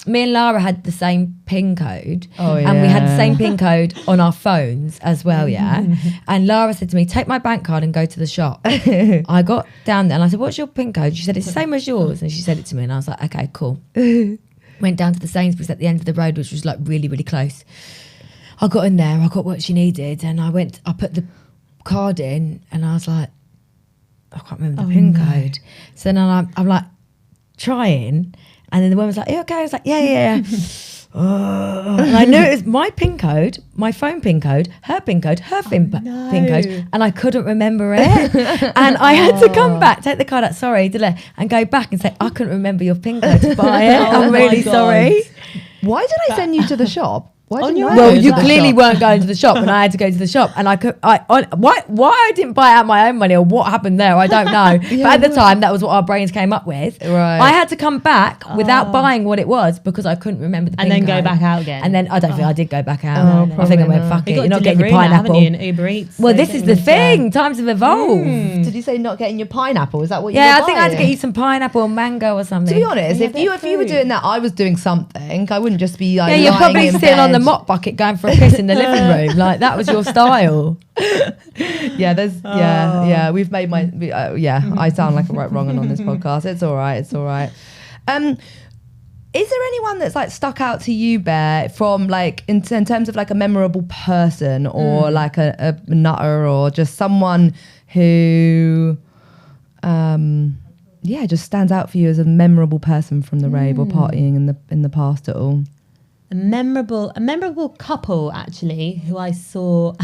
me and Lara had the same PIN code, and we had the same PIN code on our phones as well. Yeah, and Lara said to me, "Take my bank card and go to the shop." I got down there and I said, "What's your PIN code?" She said, "It's the same as yours," and she said it to me, and I was like, "Okay, cool." Went down to the Sainsbury's at the end of the road, which was like really, really close. I got in there, I got what she needed, and I put the card in, and I was like, I can't remember the PIN code. So then I'm like trying, and then the woman was like, "Are you okay?" I was like, yeah. And I knew it was my PIN code, my phone PIN code, her PIN code, her PIN code, and I couldn't remember it. And I had to come back, take the card out, and go back and say, "I couldn't remember your PIN code to buy it. I'm really sorry." Why did I send you to the shop? Well, you clearly weren't going to the shop, and I had to go to the shop, and why I didn't buy it out my own money or what happened there, I don't know. But at the time, that was what our brains came up with. Right. I had to come back without buying what it was because I couldn't remember the PIN And then code. go back out again. And then I don't think I did go back out. I think I went, fuck it, you're not getting your pineapple. Haven't you, in Uber Eats? Well, this is the thing. Times have evolved. Did you say not getting your pineapple? Is that what you Yeah, were I think I had to buying? get you some pineapple or mango or something. To be honest, if you were doing that, I was doing something. I wouldn't just be like, you're probably lying in sitting on the bed. mop bucket going for a piss in the living room. Like, that was your style. We've made I sound like a right wrong on this podcast. It's all right. Is there anyone that's like stuck out to you, Bear, from like in terms of like a memorable person or like a nutter or just someone who just stands out for you as a memorable person from the rave or partying in the past at all? A memorable couple actually who I saw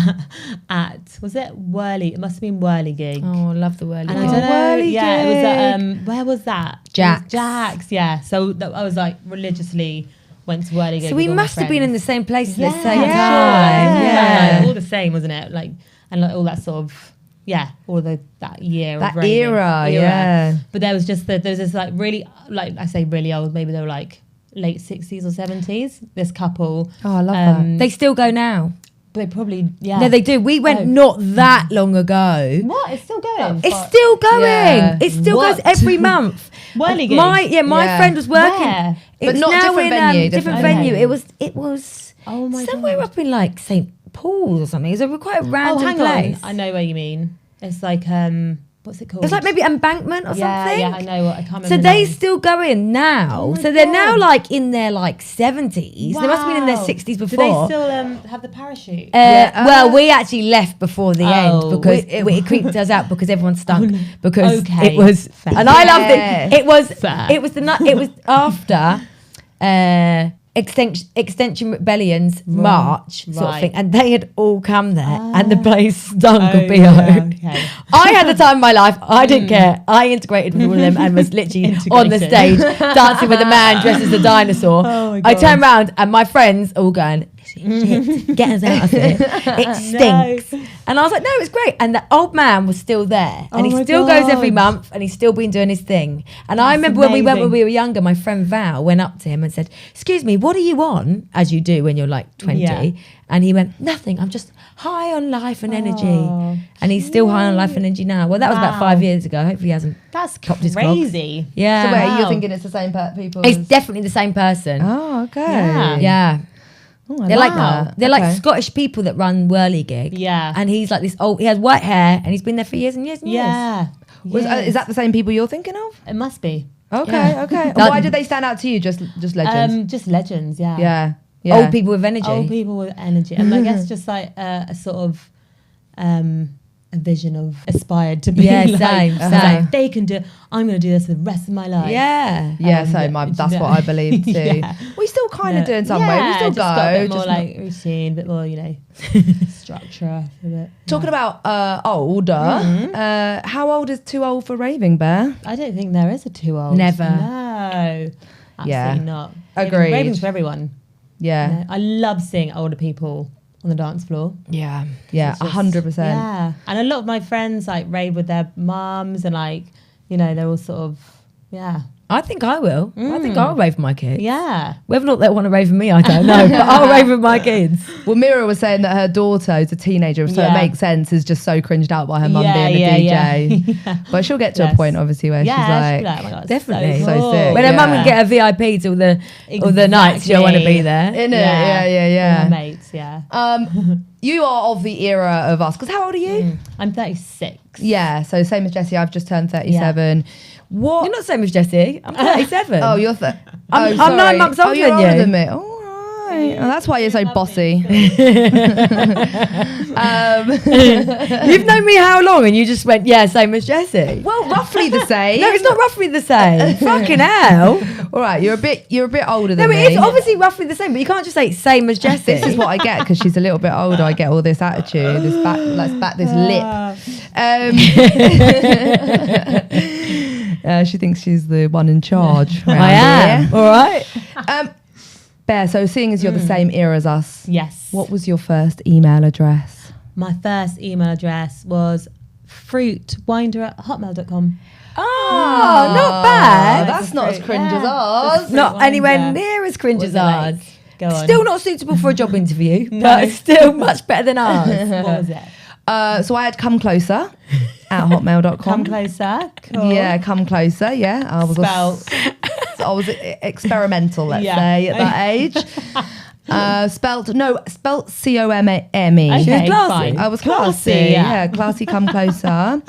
at, was it Whirly? It must have been Whirly gig. Oh, I love the Whirly And gig. I don't know, Whirly it was at, gig. where was that? Jack's. It was Jack's, yeah. So I was like religiously went to Whirly gig. So with we all my must have been in friends. the same place at the Yeah, same sure. time. Yeah, Yeah. all the same, wasn't it? Like, and like all that sort of, all that year That of raving. era, yeah. But there was just there's this like really, like I say really old, maybe they were like late 60s or 70s, this couple. Oh, I love that. They still go now. They probably, No, they do. We went not that long ago. What? It's still going? It's still going. Yeah. It still What? goes every month. Whirly gig? My friend was working. Where? It's But not now different in, venue, different different venue. venue. It was Oh my somewhere God. up in like St. Paul's or something. It was quite a random hang place. on. I know where you mean. It's like, what's it called? It's like maybe Embankment or something. Yeah, I know what, I can't remember. So the they name. still going now. Oh my So they're now God. like in their like 70s. They must have been in their Wow. 60s Do before. they still have the parachute? Well, we actually left before the Oh. end because it creeped us out because everyone stunk because Okay. it was, Fair. and I loved Yeah. it. It was Fair. it was after. Extension Rebellion's march sort of right. thing, and they had all come there, and the place stunk of Oh, BO. yeah, okay. I had the time of my life. I didn't care. I integrated with all of them and was literally on the stage dancing with a man dressed as a dinosaur. Oh my I God. turned around and my friends all going, shit, get us out of here. It stinks. No. And I was like, no, it's great. And the old man was still there. And Oh he my still goes every God. month and he's still been doing his thing. And I remember when we went when we were younger, my friend Val went up to him and said, excuse me, what are you on? As you do when you're like 20. Yeah. And he went, nothing. I'm just high on life and energy. Oh, And he's still high on life and energy now. Well, that was about Wow. 5 years ago. Hopefully he hasn't. That's Popped his clog. crazy. Yeah. So wait, Wow. you're thinking it's the same people? It's definitely the same person. Oh, okay. Yeah. Yeah. Oh, I They're like like that. they're Okay. like Scottish people that run whirly gig. Yeah. And he's like this old. He has white hair and he's been there for years and years and years. Yeah. Is that the same people you're thinking of? It must be. Okay, Yeah. okay. And That- why did they stand out to you? Just legends. Just legends, yeah. Yeah. Yeah. Old people with energy. Old people with energy. And I guess just like a sort of a vision of aspired to be Yeah, like, same, it's same. like, they can do it, I'm going to do this for the rest of my life. Yeah. Yeah, Um, so yeah, that's yeah. what I believe too. Yeah. We still kind of No. do in some way. We Yeah, still just go. got a bit more just like routine, a bit more, structure. A bit. talking about older. How old is too old for raving, Bear? I don't think there is a too old. Never. No. Absolutely Yeah. not. Agreed. Raving's for everyone. Yeah, No, I love seeing older people on the dance floor. Yeah. yeah, It's just- 100%. Yeah. And a lot of my friends like rave with their mums and like, they're all sort of, yeah. I think I will. I think I'll rave with my kids. Yeah. Whether or not they want to rave with me, I don't know. But I'll rave with my kids. Well, Mira was saying that her daughter, who's a teenager, so it Yeah. makes sense, is just so cringed out by her mum Yeah, being a yeah, DJ. yeah. But she'll get to a Yes. point, obviously, where Yeah, she's she'll be like, oh my God, it's Definitely. So cool. sick. When her mum Yeah. can get her VIP till the nights, she'll want to be there. in it. Yeah. My mates, yeah. You are of the era of us. Because how old are you? I'm 36. Yeah, so same as Jessie. I've just turned 37. What? You're not the same as Jessie. I'm 37. Oh, you're I'm sorry. 9 months older you're than older you. than me. All right. Oh, that's why you're so bossy. You've known me how long? And you just went, yeah, same as Jessie. Well, roughly the same. No, it's not roughly the same. Fucking hell. All right, you're a bit older No, than but me. it's obviously roughly the same, but you can't just say same as Jessie. This is what I get because she's a little bit older. I get all this attitude, this this lip. She thinks she's the one in charge. I around am. here. All right. Bear, so seeing as you're the same era as us, Yes. what was your first email address? My first email address was fruitwinder@hotmail.com. Oh, not bad. That's not as cringe as Yeah. ours. Not anywhere Winder. near as cringe What as was it ours. like? Go on. Still not suitable for a job interview, but still much better than ours. What was it? So I had come closer at hotmail.com. Come closer. Cool. Yeah, come closer. Yeah, I was I was experimental, let's Yeah. say, at that age. Spelt COMME. Okay, She was classy. fine. I was classy. Classy, Yeah, yeah. classy. Come closer.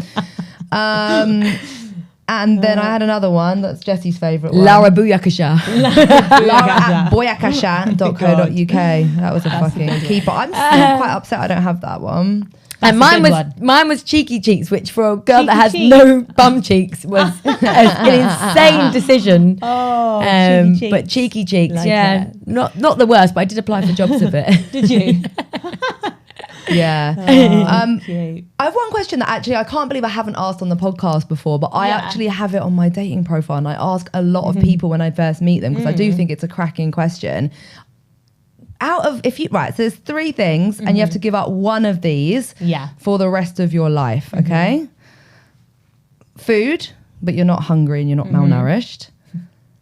And then I had another one that's Jessie's favourite one. Laura Buyakasha. Laura at boyakasha.co.uk. That was a fucking keeper. I'm still quite upset I don't have that one. And That's a mine was Cheeky Cheeks, which for a girl that has Cheeky no bum cheeks was an insane decision. Oh, But Cheeky Cheeks, Like yeah. it. Not the worst, but I did apply for jobs of it. Did you? Yeah. Cute. I have one question that actually I can't believe I haven't asked on the podcast before, but I Yeah. actually have it on my dating profile and I ask a lot of people when I first meet them because I do think it's a cracking question. So there's 3 things and you have to give up one of these Yeah. for the rest of your life, okay? Food, but you're not hungry and you're not malnourished.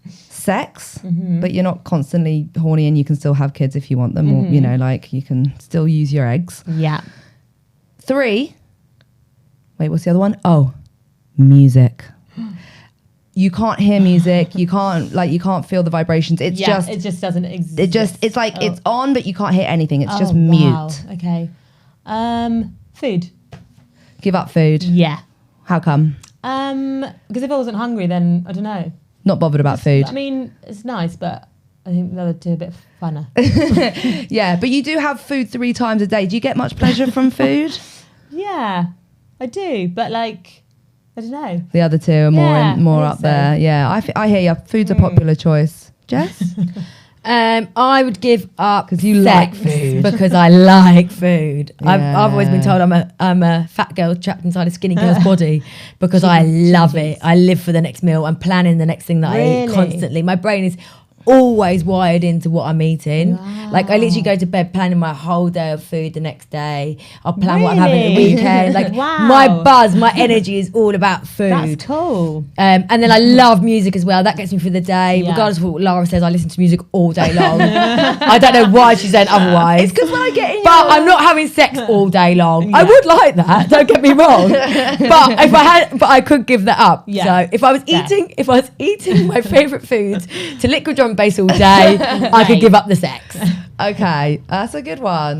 Sex, but you're not constantly horny and you can still have kids if you want them, or you can still use your eggs. Yeah. 3, wait, what's the other one? Oh, music. You can't hear music. You can't feel the vibrations. It's Yeah, just, it just doesn't exist. it's like it's on, but you can't hear anything. It's just Oh, mute. wow. Okay. Food. Give up food. Yeah. How come? Because if I wasn't hungry, then I don't know. Not bothered about food. I mean, it's nice, but I think the other two are a bit funner. Yeah, but you do have food 3 times a day. Do you get much pleasure from food? Yeah, I do, but like, I don't know. The other 2 are more Yeah, more I up think so. there. Yeah, I hear you. Food's a popular choice. Jess? I would give up because you like food. because I like food. Yeah. I've always been told I'm a fat girl trapped inside a skinny girl's body because I love it. I live for the next meal. I'm planning the next thing that I eat constantly. My brain is always wired into what I'm eating. Like I literally go to bed planning my whole day of food the next day. I'll plan what I'm having at the weekend. Like my buzz, my energy is all about food. That's cool. And then I love music as well. That gets me through the day. Regardless of what Lara says, I listen to music all day long. I don't know why she said otherwise. It's because when I get in But I'm not having sex all day long. I would like that, don't get me wrong. But I could give that up. So if I was eating my favourite foods to liquid drum bass all day, I could give up the sex. Okay, that's a good one.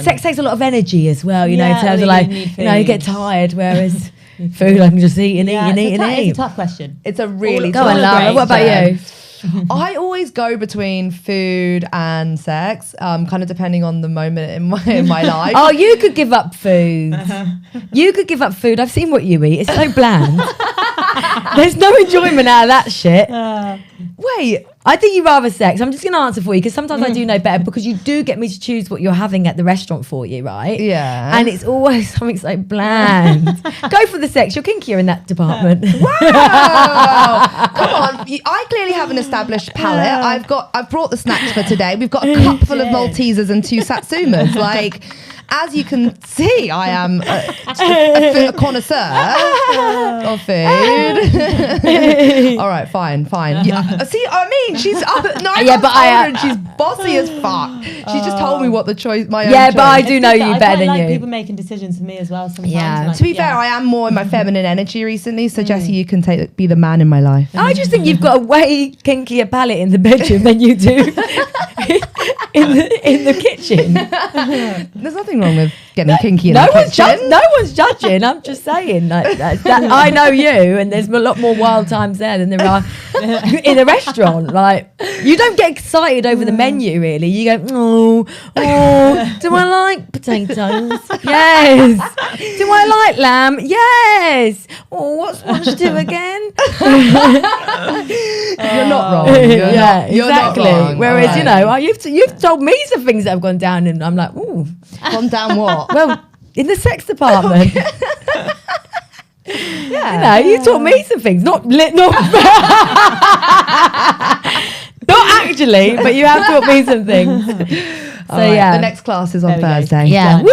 Sex takes a lot of energy as well, you know, in terms of really like, you know, you get tired, whereas food I can just eat and eat and eat and eat. It's a tough question. It's a really Go on, Lara, what about you? I always go between food and sex, kind of depending on the moment in my life. Oh, you could give up food. You could give up food. I've seen what you eat. It's so bland. There's no enjoyment out of that shit. Wait, I think you'd rather sex. I'm just going to answer for you because sometimes I do know better because you do get me to choose what you're having at the restaurant for you, right? Yeah. And it's always something so bland. Go for the sex. You're kinkier in that department. Wow! Come on, I clearly have an established palate. I've brought the snacks for today. We've got a cup full of Maltesers and 2 Satsumas. Like, as you can see, I am a connoisseur of food. All right, fine. Yeah. See, I mean, she's up at 9 months older and she's bossy as fuck. She just told me what the choice. My own choice. But I do know you better than you. People making decisions for me as well sometimes. Yeah. Like, to be fair, I am more in my feminine energy recently. So Jessie, you can be the man in my life. I just think you've got a way kinkier palate in the bedroom than you do in the kitchen. There's nothing wrong with getting kinky in the kitchen. No one's judging. I'm just saying that I know you, and there's a lot more wild times there than there are in a restaurant. Like you don't get excited over the menu, really. You go, oh, do I like potatoes? Yes. Do I like lamb? Yes. Oh, what's lunch do again? You're not wrong. You're exactly. not wrong. Whereas right. you know, you've told me some things that have gone down, and I'm like, ooh, gone down what? well, in the sex department. Yeah. You know, you taught me some things, not actually, but you have taught me some things. So right, yeah, the next class is on Thursday. Yeah, woo.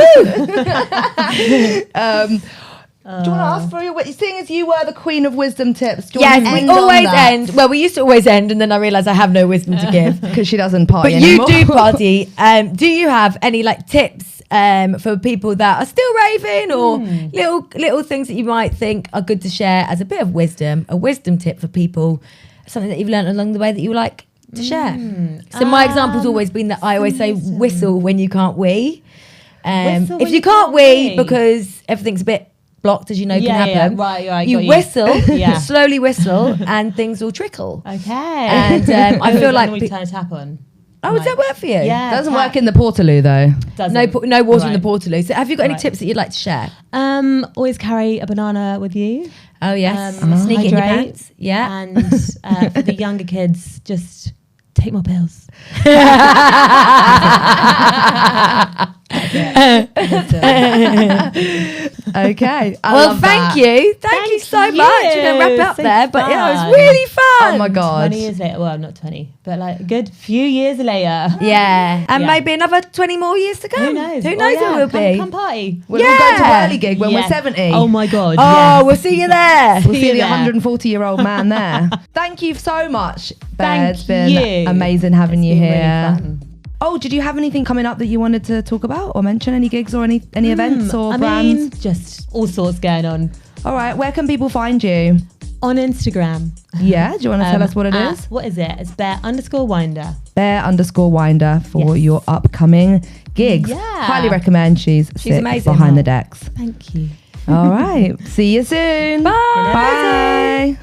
Do you want to ask for your? Seeing as you were the queen of wisdom tips, do you yes, want to we always end. Well, we used to always end, and then I realised I have no wisdom to give because she doesn't party but anymore. you do party. Do you have any like tips for people that are still raving, or little things that you might think are good to share as a bit of wisdom, a wisdom tip for people, something that you've learned along the way that you like to share? So my example's always been that I always say whistle when you can't wee. If you can't wee because everything's a bit blocked, as you know, can happen. Right, you whistle, slowly whistle, and things will trickle. Okay. And I feel like we turn a tap on. Oh, does that work for you? Yeah, doesn't work in the Portaloo though. No water in the Portaloo. So have you got any tips that you'd like to share? Always carry a banana with you. Oh yes, sneak it in your hydrate. pants. Yeah, And for the younger kids, just take more pills. Okay. Well, thank you. Thank you so much. We're going to wrap it up So there. But yeah, it fun. was really fun. Oh my God. 20 years later. Well, I'm not 20, but like a good few years later. Yeah. And Yeah. maybe another 20 more years to come. Who knows? Who knows Oh, it will be. Come party. We'll all go to Yeah. Whirly Gig when we're 70. Oh my God. Oh, yes. we'll see you there. We'll See see you the there. 140-year-old man there. Thank you so much, Bear. It's been you. amazing having you It's been here. really fun. Oh, did you have anything coming up that you wanted to talk about or mention? Any gigs or any events or I brands? mean, just all sorts going on. All right, where can people find you? On Instagram. Yeah, do you want to tell us what it at- is? What is it? It's bear_winder. Bear_winder for Yes. your upcoming gigs. Yeah. Highly recommend. She's sick amazing. behind the decks. Thank you. All right. See you soon. Bye. Bye.